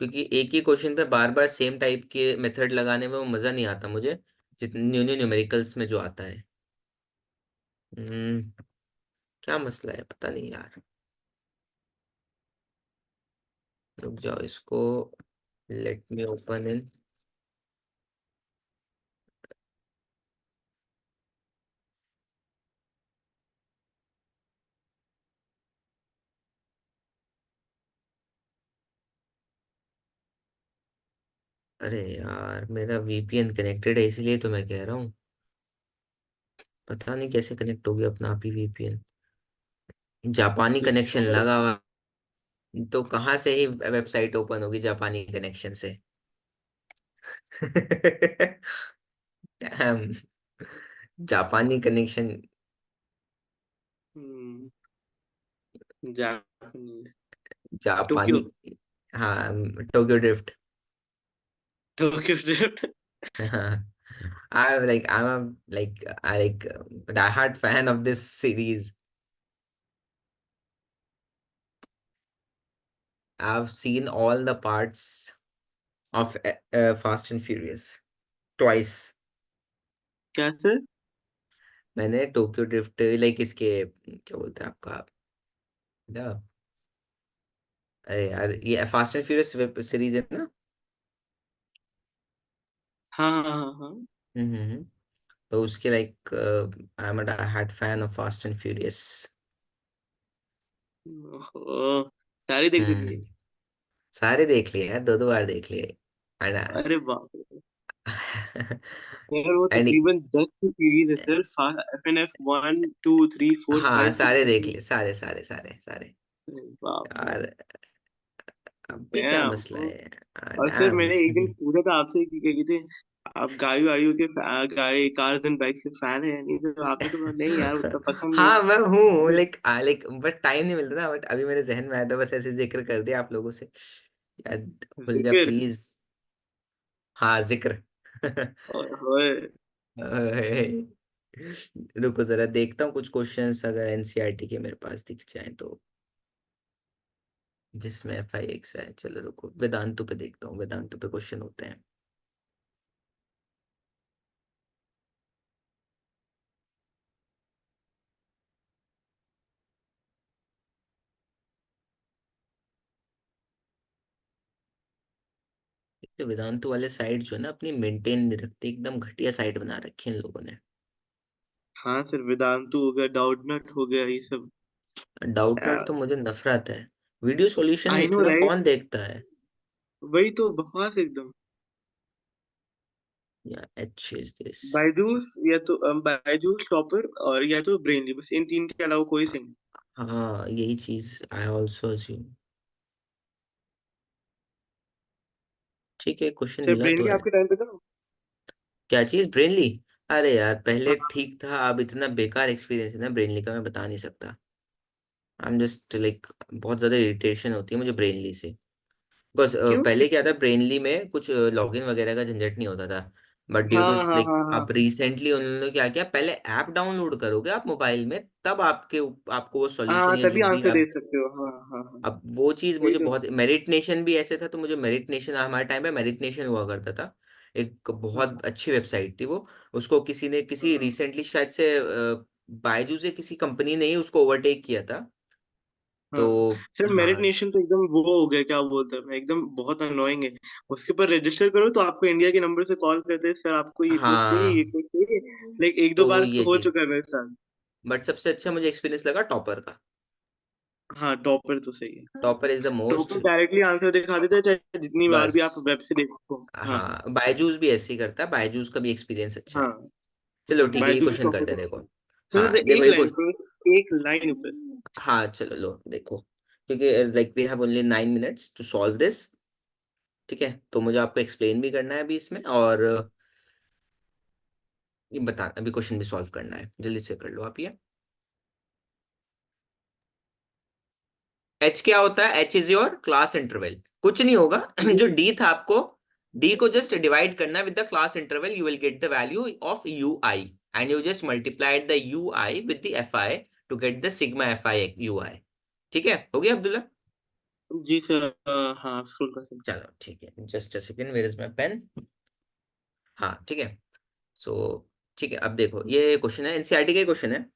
क्योंकि एक ही क्वेश्चन पे बार बार सेम टाइप के मेथड लगाने में वो मजा नहीं आता मुझे, जितने न्यू न्यू न्यूमेरिकल्स में जो आता है। हम्म क्या मसला है पता नहीं यार। रुक जाओ इसको, लेट मी ओपन इन। अरे यार मेरा वीपीएन कनेक्टेड है, इसलिए तो मैं कह रहा हूँ, पता नहीं कैसे कनेक्ट हो गया अपना आप ही वीपीएन। जापानी कनेक्शन लगा हुआ, तो कहाँ से ही वेबसाइट ओपन होगी जापानी कनेक्शन से? Damn, जापानी कनेक्शन। Hmm. Japanese. जापानी, Tokyo. हाँ टोक्यो ड्रिफ्ट। Tokyo Drift. हाँ I like diehard fan of this series. I've seen all the parts of Fast and Furious twice. क्या सर? मैंने टोक्यो ड्रिफ्ट लाइक इसके क्या बोलते हैं आपका ना, अरे यार ये fast and furious web series है ना। हाँ हाँ हाँ हाँ। हम्म। तो उसके like I am a hard fan of fast and furious. ओहो, सारी देख ली। हम्म सारे देख लिए यार, दो दो बार देख लिए। अरे बाप रे यार, वो एंड तकरीबन 10 की सीरीज है सर। FNF 1 2 3 4 हाँ 5 सारे 6 देख 7। लिए, सारे सारे सारे सारे। बाप रे। यार अब भी क्या Damn. मसला है? और सर डैम। मैंने एक दिन पूछा था आपसे कि क्या कहते हैं, आप गाड़ी वाड़ियों के गाड़ी कार्स एंड बाइक्स के फैन है या नहीं, तो आपने तो बोला, नहीं यार उतना पसंद नहीं हाँ मैं हूँ, है। लाइक बट टाइम नहीं मिलता ना, बट अभी मेरे जहन में आया था, बस ऐसे जिक्र कर दिया आप लोगों से यार। खुल जा जिक्र। प्लीज। हाँ जिक्र। ओए। रुको जरा देखता हूँ कुछ क्वेश्चंस अगर एनसीईआरटी के मेरे पास दिख जाए तो, जिसमें एफ आई एक्स है। चलो रुको वेदांतु पे देखता हूँ, वेदांतु पे क्वेश्चन होते हैं। तो वेदांतु वाले साइट जो है ना अपनी मेंटेन नहीं रखते, एकदम घटिया साइट बना रखी है इन लोगों ने। हाँ सर, वेदांतु हो गया, डाउटनट हो गया, ये सब डाउटनेट तो मुझे नफरत है। वीडियो सॉल्यूशन आई नो इतना राइट, कौन देखता है? वही तो बकवास एकदम। या एच इज दिस। बायजूस या तो बायजूस, टॉपर और या तो ब्रेनली, बस इन तीन के अलावा कोई सिंह। हाँ यही चीज आई ऑल्सो अज्यूम। ठीक है, क्वेश्चन सर मिला तो ब्रेनली है। आपके टाइम पे था? क्या चीज ब्रेनली? अरे यार पहले हाँ। ठीक था, अब इतना बेकार एक्सपीरियंस है ना ब्रेनली का, मैं बता नहीं सकता। आई एम जस्ट लाइक, बहुत ज्यादा इरिटेशन होती है मुझे ब्रेनली से। बस क्यों? पहले क्या था, ब्रेनली में कुछ लॉगिन वगैरह का झंझट नहीं होता था। बट ड्यू हाँ टू हाँ लाइक हाँ हाँ। अब रिसेंटली उन्होंने क्या किया, पहले ऐप डाउनलोड करोगे आप मोबाइल में, तब आपको वो सॉल्यूशन हाँ या तभी जो भी आंसर दे आप। सकते हो, हाँ हाँ हाँ। अब वो चीज वही मुझे तो। बहुत, मेरिट नेशन भी ऐसे था, तो मुझे मेरिट नेशन, हमारे टाइम पे मेरिट नेशन हुआ करता था। एक बहुत हाँ अच्छी वेबसाइट थी वो। उसको किसी ने, किसी हाँ रिसेंटली शायद से बायजूस या किसी कंपनी ने ही उसको ओवरटेक किया था। तो हाँ। सर मेरिट हाँ नेशन तो एकदम वो हो गया, क्या बोलते हैं, एकदम बहुत अनोइंग है। उसके ऊपर रजिस्टर करो तो आपको इंडिया के नंबर से कॉल करते हैं, सर आपको ये कोर्स चाहिए, ये हाँ, कोर्स चाहिए। लाइक एक दो तो बार ये हो चीज, चुका है मेरे साथ। बट सबसे अच्छा मुझे एक्सपीरियंस लगा टॉपर का। हाँ टॉपर तो सही है। Topper is the most. Topper directly answer दिखा देता है, चाहे जितनी बार भी आप बस, वेब से देखो। हाँ हाँ बायजूस भी ऐसे ही करता है, बायजूस का भी एक्सपीरियंस अच्छा है। हाँ। चलो ठीक है, ये बायजूस क्वेश्चन टॉपर करते तो हैं, देखो। सर हाँ देखो एक ये लाइन क्वेश्चन। पर, एक लाइन ऊपर। हाँ चलो लो देखो, क्योंकि like we have only 9 minutes to solve this. ठीक है, तो मुझे आपको एक्सप्लेन भी करना है अभी इसमें, और ये बता, अभी क्वेश्चन भी सॉल्व करना है, जल्दी से कर लो आप ये। एच क्या होता है? H is your class interval. कुछ नहीं होगा जो डी था आपको, डी को जस्ट डिवाइड करना with the class interval, you will get the value of u i, and you just multiplied the u i with the f i to get the sigma F i u i. ठीक है, हो गया अब्दुल्ला? जी sir, हाँ school का sir. चलो ठीक है, just a second, where is my pen. हाँ ठीक है। सो ठीक है, अब देखो ये क्वेश्चन है, एनसीईआरटी का क्वेश्चन है।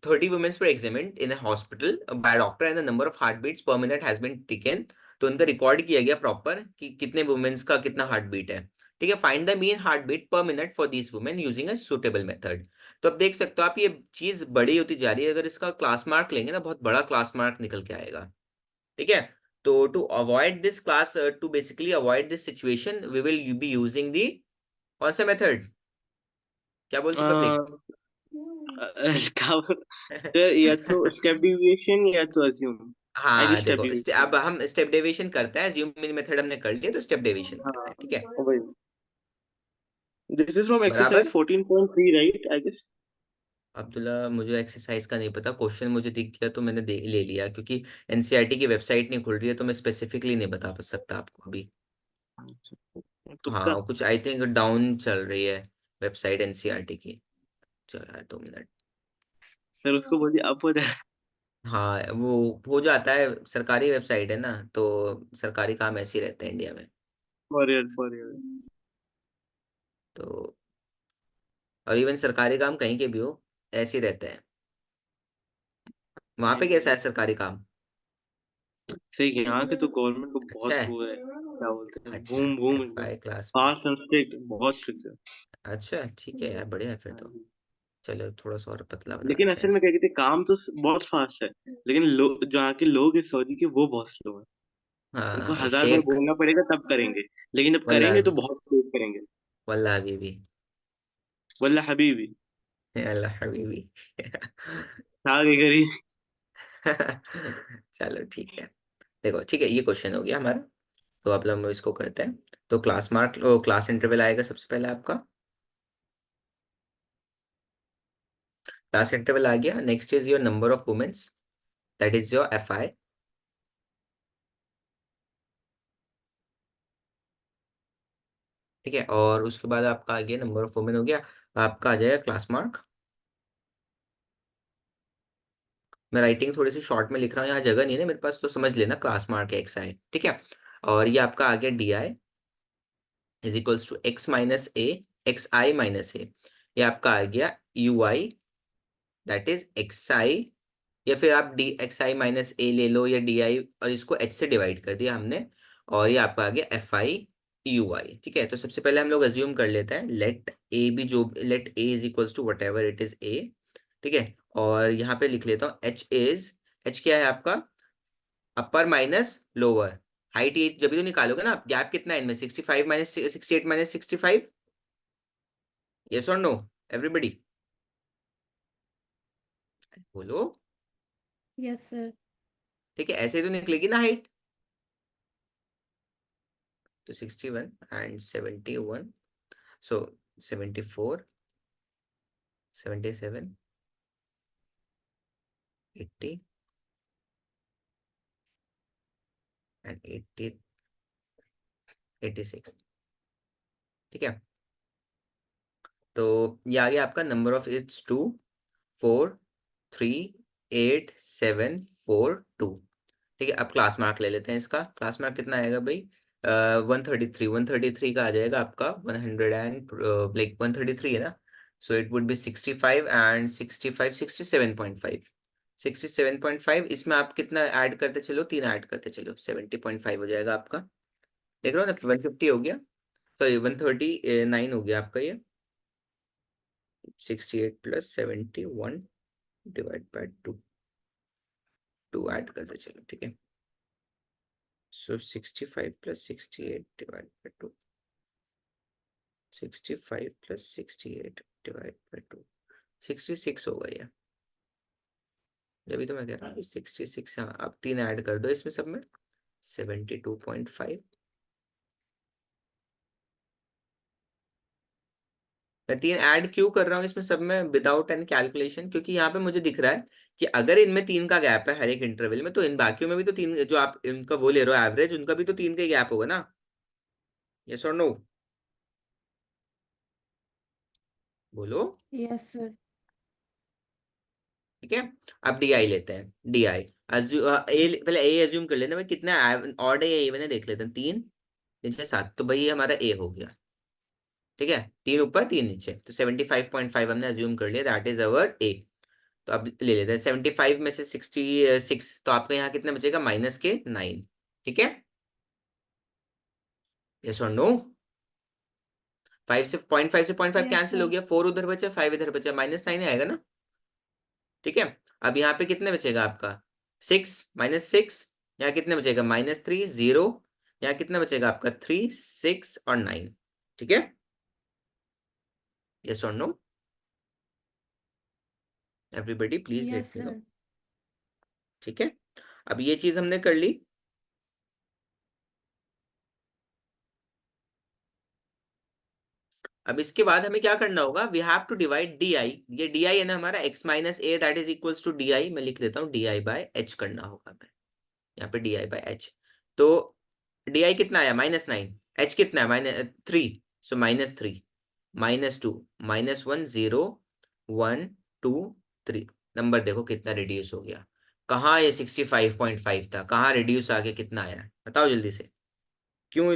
30 women were examined in a hospital by a doctor and the number of heartbeats per minute has been taken। तो उनका रिकॉर्ड किया गया प्रॉपर कि कितने वुमेन्स का कितना हार्ट बीट है। ठीक है, find the mean heart beat पर minute for these women using a suitable method. तो अब देख सकते हो आप, ये चीज बड़ी होती जा रही है, अगर इसका क्लास मार्क लेंगे ना, बहुत बड़ा क्लास मार्क निकल के आएगा। ठीक है, तो to avoid this class, to basically avoid this situation, we will be using the, कौन सा मेथड, क्या बोलती पब्लिक? क्या सर, या तो स्टेप डिविएशन या तो अज्यूम। आई हाँ गेस स्टेप देखो, डिविएशन। अब हम स्टेप डेविएशन करते हैं, ज्यूम मेथड हमने कर लिया, तो स्टेप डेविएशन कर रहे हाँ हैं। ठीक है, वही। दिस इज फ्रॉम एक्सरसाइज बराबर। 14.3 राइट, आई गेस। अब्दुल्ला मुझे एक्सरसाइज का नहीं पता, क्वेश्चन मुझे दिख गया तो मैंने ले लिया, क्योंकि एनसीईआरटी की वेबसाइट नहीं खुल रही है, तो मैं स्पेसिफिकली नहीं बता सकता आपको अभी। तुक्का। हाँ कुछ आई थिंक डाउन चल रही है वेबसाइट एनसीईआरटी की। चलो यार 2 मिनट। सर उसको बोलिए अप हो जाए। हाँ वो हो जाता है, सरकारी वेबसाइट है ना, तो सरकारी काम ऐसे ही रहते हैं इंडिया में। For year. तो और इवन सरकारी काम कहीं के भी हो, ऐसे ही रहते हैं। वहां जी पे कैसा जी। है सरकारी काम? सही, यहाँ के तो गवर्नमेंट को अच्छा बहुत है। वो है, क्या बोलते हैं, अच्छा, बूम बूम एफ एकदम। आई क्लास में। फास्ट एंड स्ट्रिक्ट, बहुत स्ट्रिक्ट है। अच्छा ठीक है यार, बढ़िया है फिर हाँ तो। जी। चलो थोड़ा सा और पतला बना लेकिन देते हैं असल में इसे। क्या कहते हैं, काम तो बहुत फास्ट है, लेकिन लोग, जहाँ के लोग हैं सऊदी के, वो बहुत स्लो है। उनको हाँ 1000 बार शेख, बोलना पड़ेगा तब करेंगे, लेकिन जब वल्ला, करेंगे तो बहुत तेज करेंगे। वल्ला हबीबी। वल्ला हबीबी। अल्लाह हबीबी। आगे करी। चलो ठीक है, देखो ठीक है, ये क्वेश्चन हो गया हमारा। तो अब हम इसको करते हैं। तो क्लास मार्क, क्लास इंटरवल आएगा सबसे पहले आपका। क्लास इंटरवल आ गया, next is your number of womens, that is your f i. ठीक है, और उसके बाद आपका आ गया नंबर ऑफ वुमेन हो गया, आपका आ जाएगा क्लास मार्क। मैं राइटिंग थोड़ी सी शॉर्ट में लिख रहा हूँ, यहाँ जगह नहीं है ना मेरे पास, तो समझ लेना, क्लास मार्क एक्स आई। ठीक है, और ये आपका आ गया d i is equals to x minus A, x i minus A. ये आपका आ गया u i, that is x i, या फिर आप d x i minus A ले लो, या डी आई, और इसको एच से डिवाइड कर दिया हमने, और ये आपका आ गया एफ आई यू आई। ठीक है, तो सबसे पहले हम लोग अज्यूम कर लेते हैं, लेट ए बी, जो let a is equals to whatever it is a. ठीक है, और यहाँ पे लिख लेता हूँ एच क्या है आपका, अपर माइनस लोअर, हाइट ये जब भी तो निकालोगे ना आप, गैप कितना है इनमें, 65 माइनस 68 माइनस 65, यस और नो एवरीबडी, बोलो। Yes, sir. ठीक है, ऐसे तो निकलेगी ना हाइट, तो 61 एंड 71, सो 74 77 80 एंड 80 86, ठीक है। तो ये आ गया आपका नंबर ऑफ इट्स 2 4 3 8 7 4 2, ठीक है। अब क्लास मार्क ले लेते हैं इसका, क्लास मार्क कितना आएगा भाई, 133 का आ जाएगा आपका 100 एंड लाइक 133 है ना, so it would be 65 and 65 67.5, 67.5, इसमें आप कितना ऐड करते चलो, 3 ऐड करते चलो, 70.5 हो जाएगा आपका, देख रहे हो ना, 150 हो गया, सॉरी 139 हो गया आपका ये, 68 प्लस 71 डिवाइड बाय 2, 2 ऐड करते चलो, ठीक है। So 65 plus 68 divided by 2. 65 plus 68 divided by 2. 66 होगा ये, जब तो मैं कह रहा हूँ 66, हाँ अब 3 ऐड कर दो इसमें सब में, 72.5। मैं 3 ऐड क्यों कर रहा हूँ इसमें सब में विदाउट एनी कैलकुलेशन, क्योंकि यहाँ पे मुझे दिख रहा है कि अगर इनमें 3 का गैप है हर एक इंटरवल में, तो इन बाकियों में भी तो 3, जो आप इनका वो ले रहे हो एवरेज, उनका भी तो 3 का ही गैप होगा ना, यस और नो, बोलो। Yes, sir. ठीक है, अब डी आई लेते हैं, डी आई पहले ए एज्यूम कर लेते हैं भाई, कितना ऑड है या इवन है देख लेते हैं, 3 नीचे 7, तो भाई ये हमारा ए हो गया, ठीक है, 3 ऊपर 3 नीचे, तो 75.5 हमने एज्यूम कर लिया, दैट इज अवर ए। तो अब ले लेते हैं 75 में से 66, तो आपका यहाँ कितना बचेगा, माइनस के 9, ठीक है, यस और नो। 5 से 0.5 से 0.5 Yes, कैंसिल हो sir. गया, 4 उधर बचा 5 इधर बचा, -9 आएगा ना, ठीक है। अब यहाँ पे कितने बचेगा आपका, 6 -6, यहाँ कितने बचेगा, -3 0, यहाँ कितना बचेगा आपका 3 6 और 9, ठीक है, यस और no everybody please Yes, let me know, sir. ठीक है। अब ये चीज हमने कर ली, अब इसके बाद हमें क्या करना होगा, we have to divide d i, ये डी आई है ना हमारा x minus a, that is equals to d i, मैं लिख लेता हूँ डी आई बाय एच करना होगा, मैं यहाँ पे डी आई बाय एच, तो डी आई कितना आया, -9, एच कितना है, -3, सो -3 -2 -1 0 1 2 3, नंबर देखो कितना रिड्यूस हो गया, कहाँ ये 65.5 था, कहाँ रिड्यूस आके कितना आया, बताओ जल्दी से, क्यों,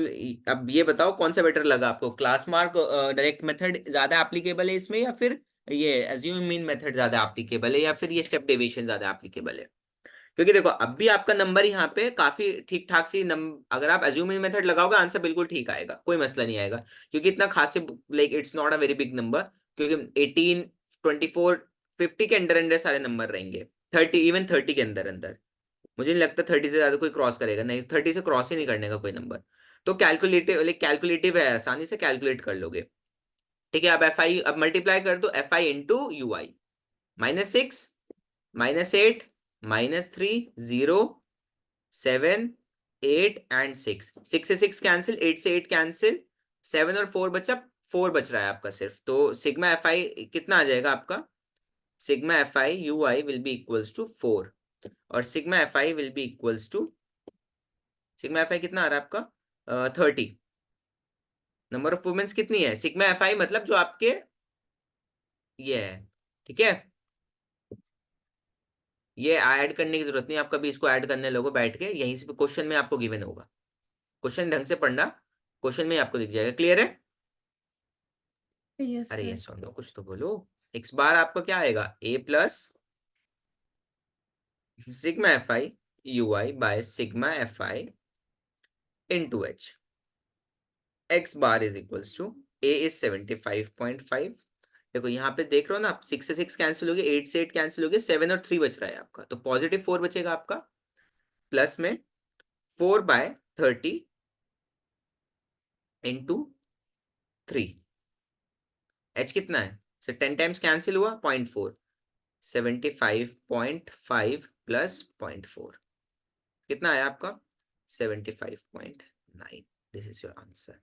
अब ये बताओ कौन सा बेटर लगा आपको, क्लास मार्क डायरेक्ट मेथड ज्यादा एप्लीकेबल है इसमें, या फिर ये एज्यूम मीन मेथड ज्यादा एप्लीकेबल है, या फिर ये स्टेप डेविएशन ज्यादा एप्लीकेबल है, क्योंकि देखो अब भी आपका नंबर यहाँ पे काफी ठीक ठाक सी अगर आप एज्यूमिंग मेथड लगाओगे आंसर बिल्कुल ठीक आएगा, कोई मसला नहीं आएगा, क्योंकि इतना खास से like it's not a very big number, क्योंकि 18 24 50 के अंदर अंदर सारे नंबर रहेंगे, 30 इवन 30 के अंदर अंदर, मुझे नहीं लगता 30 से ज्यादा कोई क्रॉस करेगा, नहीं 30 से क्रॉस ही नहीं करने का कोई नंबर, तो कैलकुलेटिव लाइक कैलकुलेटिव है, आसानी से कैलकुलेट कर लोगे, ठीक है। अब एफ आई, अब मल्टीप्लाई कर दो, F i into you I, -6 -8 -3 0 7 8 and 6, 6 से 6 कैंसिल, 8 से 8 कैंसिल, 7 और 4 बचा, 4 बच रहा है आपका सिर्फ, तो सिग्मा एफ आई कितना आ जाएगा आपका, sigma F i u i will be equals to 4, और sigma F i will be equals to, sigma F i कितना आ रहा है आपका 30, नंबर ऑफ वुमेन्स कितनी है, सिग्मा एफ आई मतलब जो आपके ये है, ठीक है, ये ऐड करने की जरूरत नहीं, आप कभी इसको ऐड करने लोगो बैठ के, यहीं से क्वेश्चन में आपको गिवन होगा, क्वेश्चन ढंग से पढ़ना, क्वेश्चन में आपको दिख जाएगा, क्लियर है, Yes, अरे sir. ये सुन लो, कुछ तो बोलो, x बार आपका क्या आएगा, a plus sigma F i u i by sigma F i into h, x bar is equals to a is 75.5, देखो यहाँ पे देख रहे हो ना आप, 6 से 6 कैंसिल हो गए, 8 से 8 कैंसिल हो गए, 7 और 3 बच रहा है आपका, तो पॉजिटिव 4 बचेगा आपका, प्लस में 4/30 इंटू 3। एच कितना है, सो 10 टाइम्स कैंसिल हुआ, 0.4, 75.5 प्लस 0.4 कितना आया आपका, 75.9। This is your answer.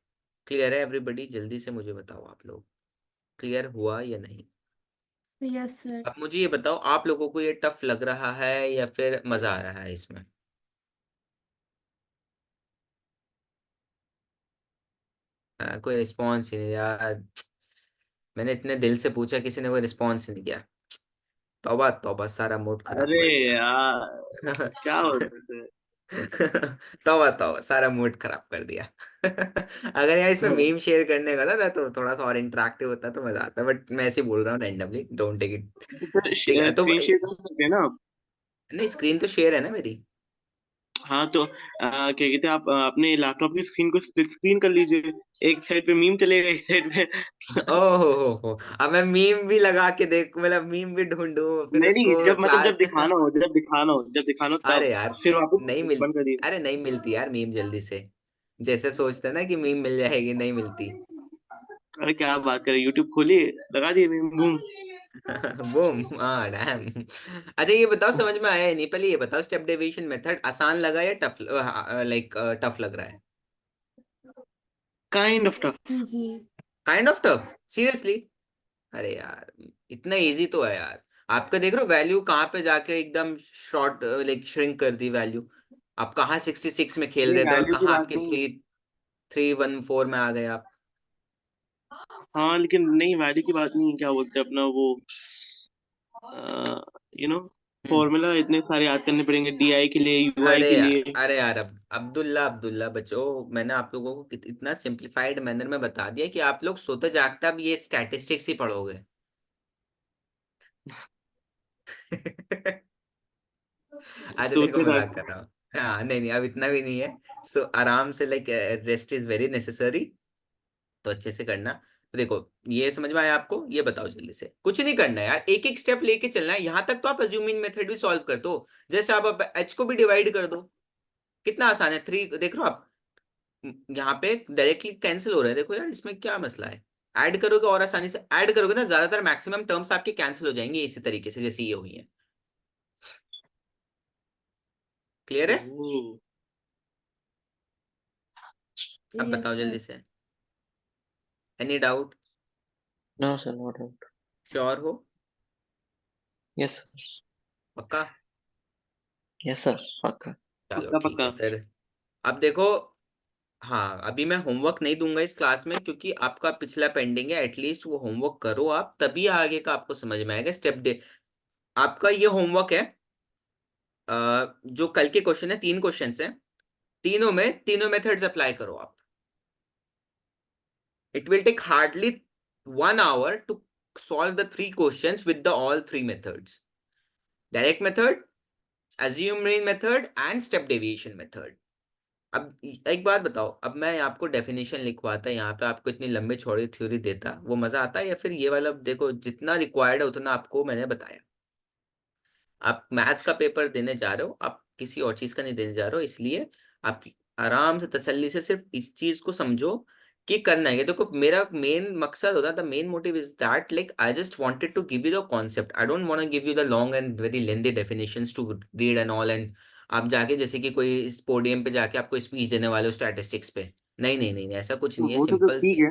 Clear है एवरीबडी? जल्दी से मुझे बताओ आप लोग, क्लियर हुआ या नहीं? Yes sir. अब मुझे ये बताओ, आप लोगों को ये टफ लग रहा है या फिर मजा आ रहा है इसमें? कोई रिस्पॉन्स ही नहीं यार, मैंने इतने दिल से पूछा, किसी ने कोई रिस्पॉन्स नहीं किया। तौबा तौबा, सारा मूड खराब अरे कर दिया। यार, क्या बोलते थे। तौबा तौबा, सारा मूड खराब कर दिया। अगर यार इसमें मीम शेयर करने का था तो थोड़ा सा और इंटरेक्टिव होता तो मजा आता, बट मैं ऐसे ही बोल रहा हूँ रैंडमली, डोंट टेक इट। ठीक है तो स्क्रीन शेयर कर सकते हैं ना आप? नहीं, स्क्रीन तो शेयर है ना मेरी। हाँ तो क्या कहते हैं, आप अपने लैपटॉप की स्क्रीन को स्प्लिट स्क्रीन कर लीजिए। एक साइड पे मीम चलेगा, एक साइड पे ओहो हो, अब मैं मीम भी लगा के देख, मतलब मीम भी ढूंढूं फिर नहीं नहीं, उसको जब मतलब जब क्लास। दिखाना हो, जब दिखाना हो अरे तब यार, फिर वापस नहीं मिल, बंद कर दिए। अरे नहीं मिलती यार मीम जल्दी से, जैसे सोचते ना कि मीम मिल जाएगी, नहीं मिलती। अरे क्या बात करें, यूट्यूब खोलिए, लगा दिए मीम, बूम। बूम, हाँ डैम। अच्छा ये बताओ, समझ में आया या नहीं? पहले ये बताओ, स्टेप डेविएशन मेथड आसान लगा या टफ, लाइक टफ लग रहा है? Kind of tough. Easy. Kind of tough, seriously? अरे यार, इतना इजी तो है यार। आपका देख रहे हो वैल्यू कहाँ पे जाके एकदम शॉर्ट, लाइक श्रिंक कर दी वैल्यू। आप कहाँ 66 में खेल नहीं, रहे थे और वैल्यू की कहाँ बात आपकी नहीं। 314 में आ गए आप। हाँ लेकिन नहीं, वैल्यू की बात नहीं, क्या बोलते हैं अपना वो, यू नो हम्म। फॉर्मूला इतने सारे याद करने पड़ेंगे, डीआई के लिए, यूआई के लिए। अरे यार, अब अब्दुल्ला अब्दुल्ला बच्चों, मैंने आप लोगों को इतना सिंप्लीफाइड मैनर में बता दिया कि आप लोग सोते जागते अब ये स्टैटिस्टिक्स ही पढ़ोगे। अच्छा देखो, सोचते मजाक कर रह। रहा हूँ। हाँ नहीं नहीं, अब इतना भी नहीं है। सो आराम से, like rest is very necessary, तो अच्छे से करना। तो देखो, ये समझ में आया आपको? ये बताओ जल्दी से, कुछ नहीं करना है यार, एक एक स्टेप लेके चलना है। यहां तक तो आप अज्यूमिंग मेथड भी सॉल्व कर दो, जैसे आप अब एच को भी डिवाइड कर दो। कितना आसान है, 3 देख रहे हो आप, यहाँ पे डायरेक्टली कैंसिल हो रहा है, देखो यार इसमें क्या मसला है। ऐड करोगे और आसानी से ऐड करोगे ना, ज्यादातर मैक्सिमम टर्म्स आपके कैंसिल हो जाएंगे इसी तरीके से जैसे ये हुई है। क्लियर है? ओह, अब यस बताओ सर। जल्दी से, any doubt? No, sir, no doubt. Sure हो? Yes, sir. पक्का? Yes, sir. Paka. चलो पक्का ठीक पक्का। है फिर। अब देखो, हाँ अभी मैं होमवर्क नहीं दूंगा इस क्लास में, क्योंकि आपका पिछला पेंडिंग है, एटलीस्ट वो होमवर्क करो आप, तभी आगे का आपको समझ में आएगा स्टेप डे। आपका ये होमवर्क है, जो कल के क्वेश्चन है, 3 क्वेश्चन हैं, तीनों मेथड्स अप्लाई करो आप। It will take hardly 1 hour to solve the 3 questions with the all 3 methods: direct method, assuming method and step deviation method. अब एक बात बताओ, अब मैं आपको डेफिनेशन लिखवाता यहाँ पे, आपको इतनी लंबी चौड़ी थ्योरी देता, वो मजा आता, या फिर ये वाला देखो, जितना रिक्वायर्ड है उतना आपको मैंने बताया। आप मैथ्स का पेपर देने जा रहे हो, आप किसी और चीज का नहीं देने जा रहे हो, इसलिए आप आराम से तसल्ली से सिर्फ इस चीज को समझो कि करना है। देखो मेरा मेन मकसद होता, the main motive is that, like I just wanted to give you the concept, I don't want to give you the long and very lengthy definitions to read and all, and आप जाके जैसे कि कोई इस podium पे जाके आपको speech देने वाले हो स्टैटिस्टिक्स पे। नहीं नहीं नहीं नहीं, ऐसा कुछ तो नहीं है, वो तो सिंपल ठीक सी। है,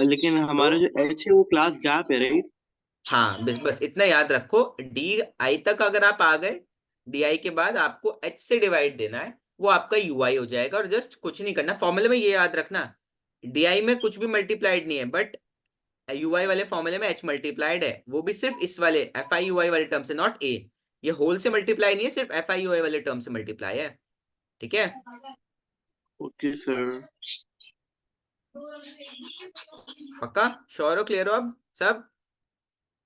लेकिन तो हमारा जो एच है वो क्लास गैप है, राइट? हाँ, बस बस इतना याद रखो, डी आई तक अगर आप आ गए, डी आई के बाद आपको एच से डिवाइड देना है, वो आपका यू आई हो जाएगा, और जस्ट कुछ नहीं करना। फॉर्मूले में ये याद रखना, डी आई में कुछ भी मल्टीप्लाइड नहीं है, बट यू आई वाले फॉर्मूले में एच मल्टीप्लाइड है, वो भी सिर्फ इस वाले एफ आई यू आई वाले टर्म से, नॉट ए। ये होल से मल्टीप्लाई नहीं है, सिर्फ एफ आई यू आई वाले टर्म से मल्टीप्लाई है। ठीक है? Okay sir. पक्का? श्योर हो? क्लियर हो अब सब?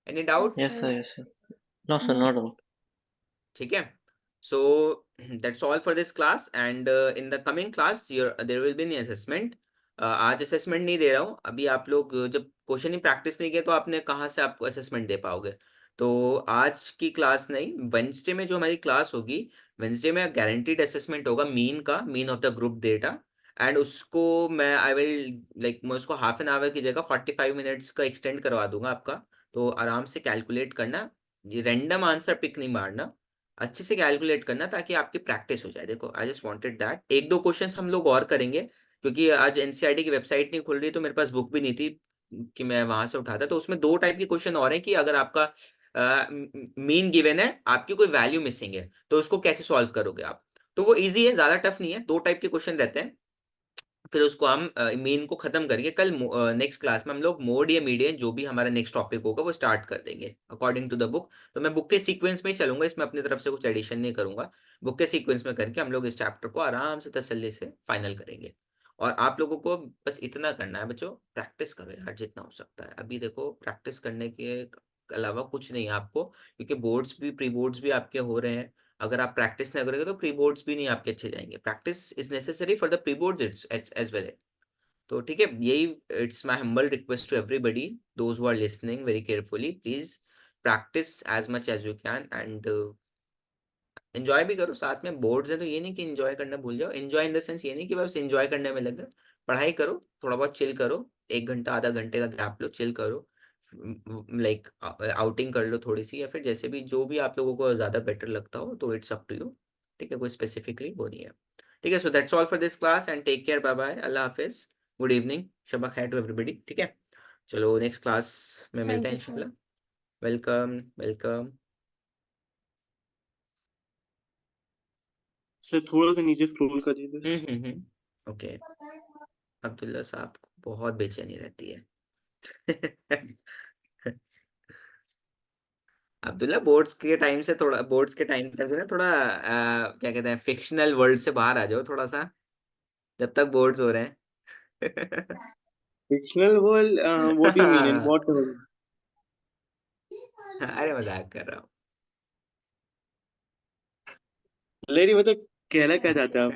Any doubt? Yes Yes, sir. Sir. Yes, sir. No, sir, no no sir. doubt. ठीक है, so that's all for this class, and in the coming class there will be an assessment. आज assessment नहीं दे रहा हूँ अभी। आप लोग जब क्वेश्चन ही प्रैक्टिस नहीं किया तो आपने कहाँ से आपको असेसमेंट दे पाओगे। तो आज की क्लास नहीं, वेंसडे में जो हमारी क्लास होगी, वेंसडे में गारंटीड असेसमेंट होगा मीन का, mean of the group data. And उसको मैं आई विल लाइक मैं उसको हाफ एन आवर की जगह 45 मिनट्स का एक्सटेंड करवा दूंगा आपका। तो आराम से कैलकुलेट करना, ये रैंडम आंसर पिक नहीं मारना, अच्छे से कैलकुलेट करना ताकि आपकी प्रैक्टिस हो जाए। देखो आई जस्ट वांटेड दैट। एक दो क्वेश्चंस हम लोग और करेंगे क्योंकि आज एनसीईआरटी की वेबसाइट नहीं खुल रही, तो मेरे पास बुक भी नहीं थी कि मैं वहां से उठाता। तो उसमें दो टाइप के क्वेश्चन और हैं कि अगर आपका मीन गिवन है, आपकी कोई वैल्यू मिसिंग है, तो उसको कैसे सॉल्व करोगे आप। तो वो इजी है, ज्यादा टफ नहीं है, दो टाइप के क्वेश्चन रहते हैं। फिर उसको हम मीन को खत्म करके कल नेक्स्ट क्लास में हम लोग मोड या मीडियन जो भी हमारा नेक्स्ट टॉपिक होगा वो स्टार्ट कर देंगे अकॉर्डिंग टू द बुक। तो मैं बुक के सीक्वेंस में ही चलूंगा, इसमें अपनी तरफ से कुछ एडिशन नहीं करूंगा। बुक के सीक्वेंस में करके हम लोग इस चैप्टर को आराम से तसल्ली से फाइनल करेंगे। और आप लोगों को बस इतना करना है बच्चों, प्रैक्टिस करो यार जितना हो सकता है। अभी देखो प्रैक्टिस करने के अलावा कुछ नहीं है आपको, क्योंकि बोर्ड्स भी प्री बोर्ड्स भी आपके हो रहे हैं। अगर आप प्रैक्टिस नहीं करोगे तो प्री बोर्ड्स भी नहीं आपके अच्छे जाएंगे। Practice is necessary for the pre boards it's as well. तो ठीक है, यही it's my humble request to everybody, those who are listening very carefully, please practice as much as you can and enjoy भी करो साथ में। Boards है तो ये नहीं कि एंजॉय करना भूल जाओ। एंजॉय इन द सेंस ये नहीं कि बस एंजॉय करने में लगे, पढ़ाई करो, थोड़ा बहुत चिल करो, 1 घंटा आधा घंटे का गैप लो, चिल करो, लाइक आउटिंग कर लो थोड़ी सी, या फिर जैसे भी जो भी आप लोगों को ज़्यादा बेटर लगता हो, तो इट्स अप टू यू। ठीक है, कोई स्पेसिफिकली वो नहीं है। ठीक है, so that's all for this class and take care, bye bye, अल्लाह हाफिज, गुड इवनिंग, शबा खैर टू एवरीबडी। ठीक है, चलो नेक्स्ट क्लास में मिलते थैंक हैं यू सर। इंशाल्लाह। Welcome welcome. सर थोड़ा सा नीचे स्क्रॉल करिए बस। ओके, अब्दुल्ला साहब को बहुत बेचैनी रहती है। अब्दुल्ला बोर्ड्स के टाइम तक जो है थोड़ा क्या कहते हैं, फिक्शनल वर्ल्ड से बाहर आ जाओ थोड़ा सा, जब तक बोर्ड्स हो रहे हैं। Fictional world, what do you mean? In what terms? अरे मजाक कर रहा हूँ। लेरी मतलब कहना क्या चाहते हैं आप?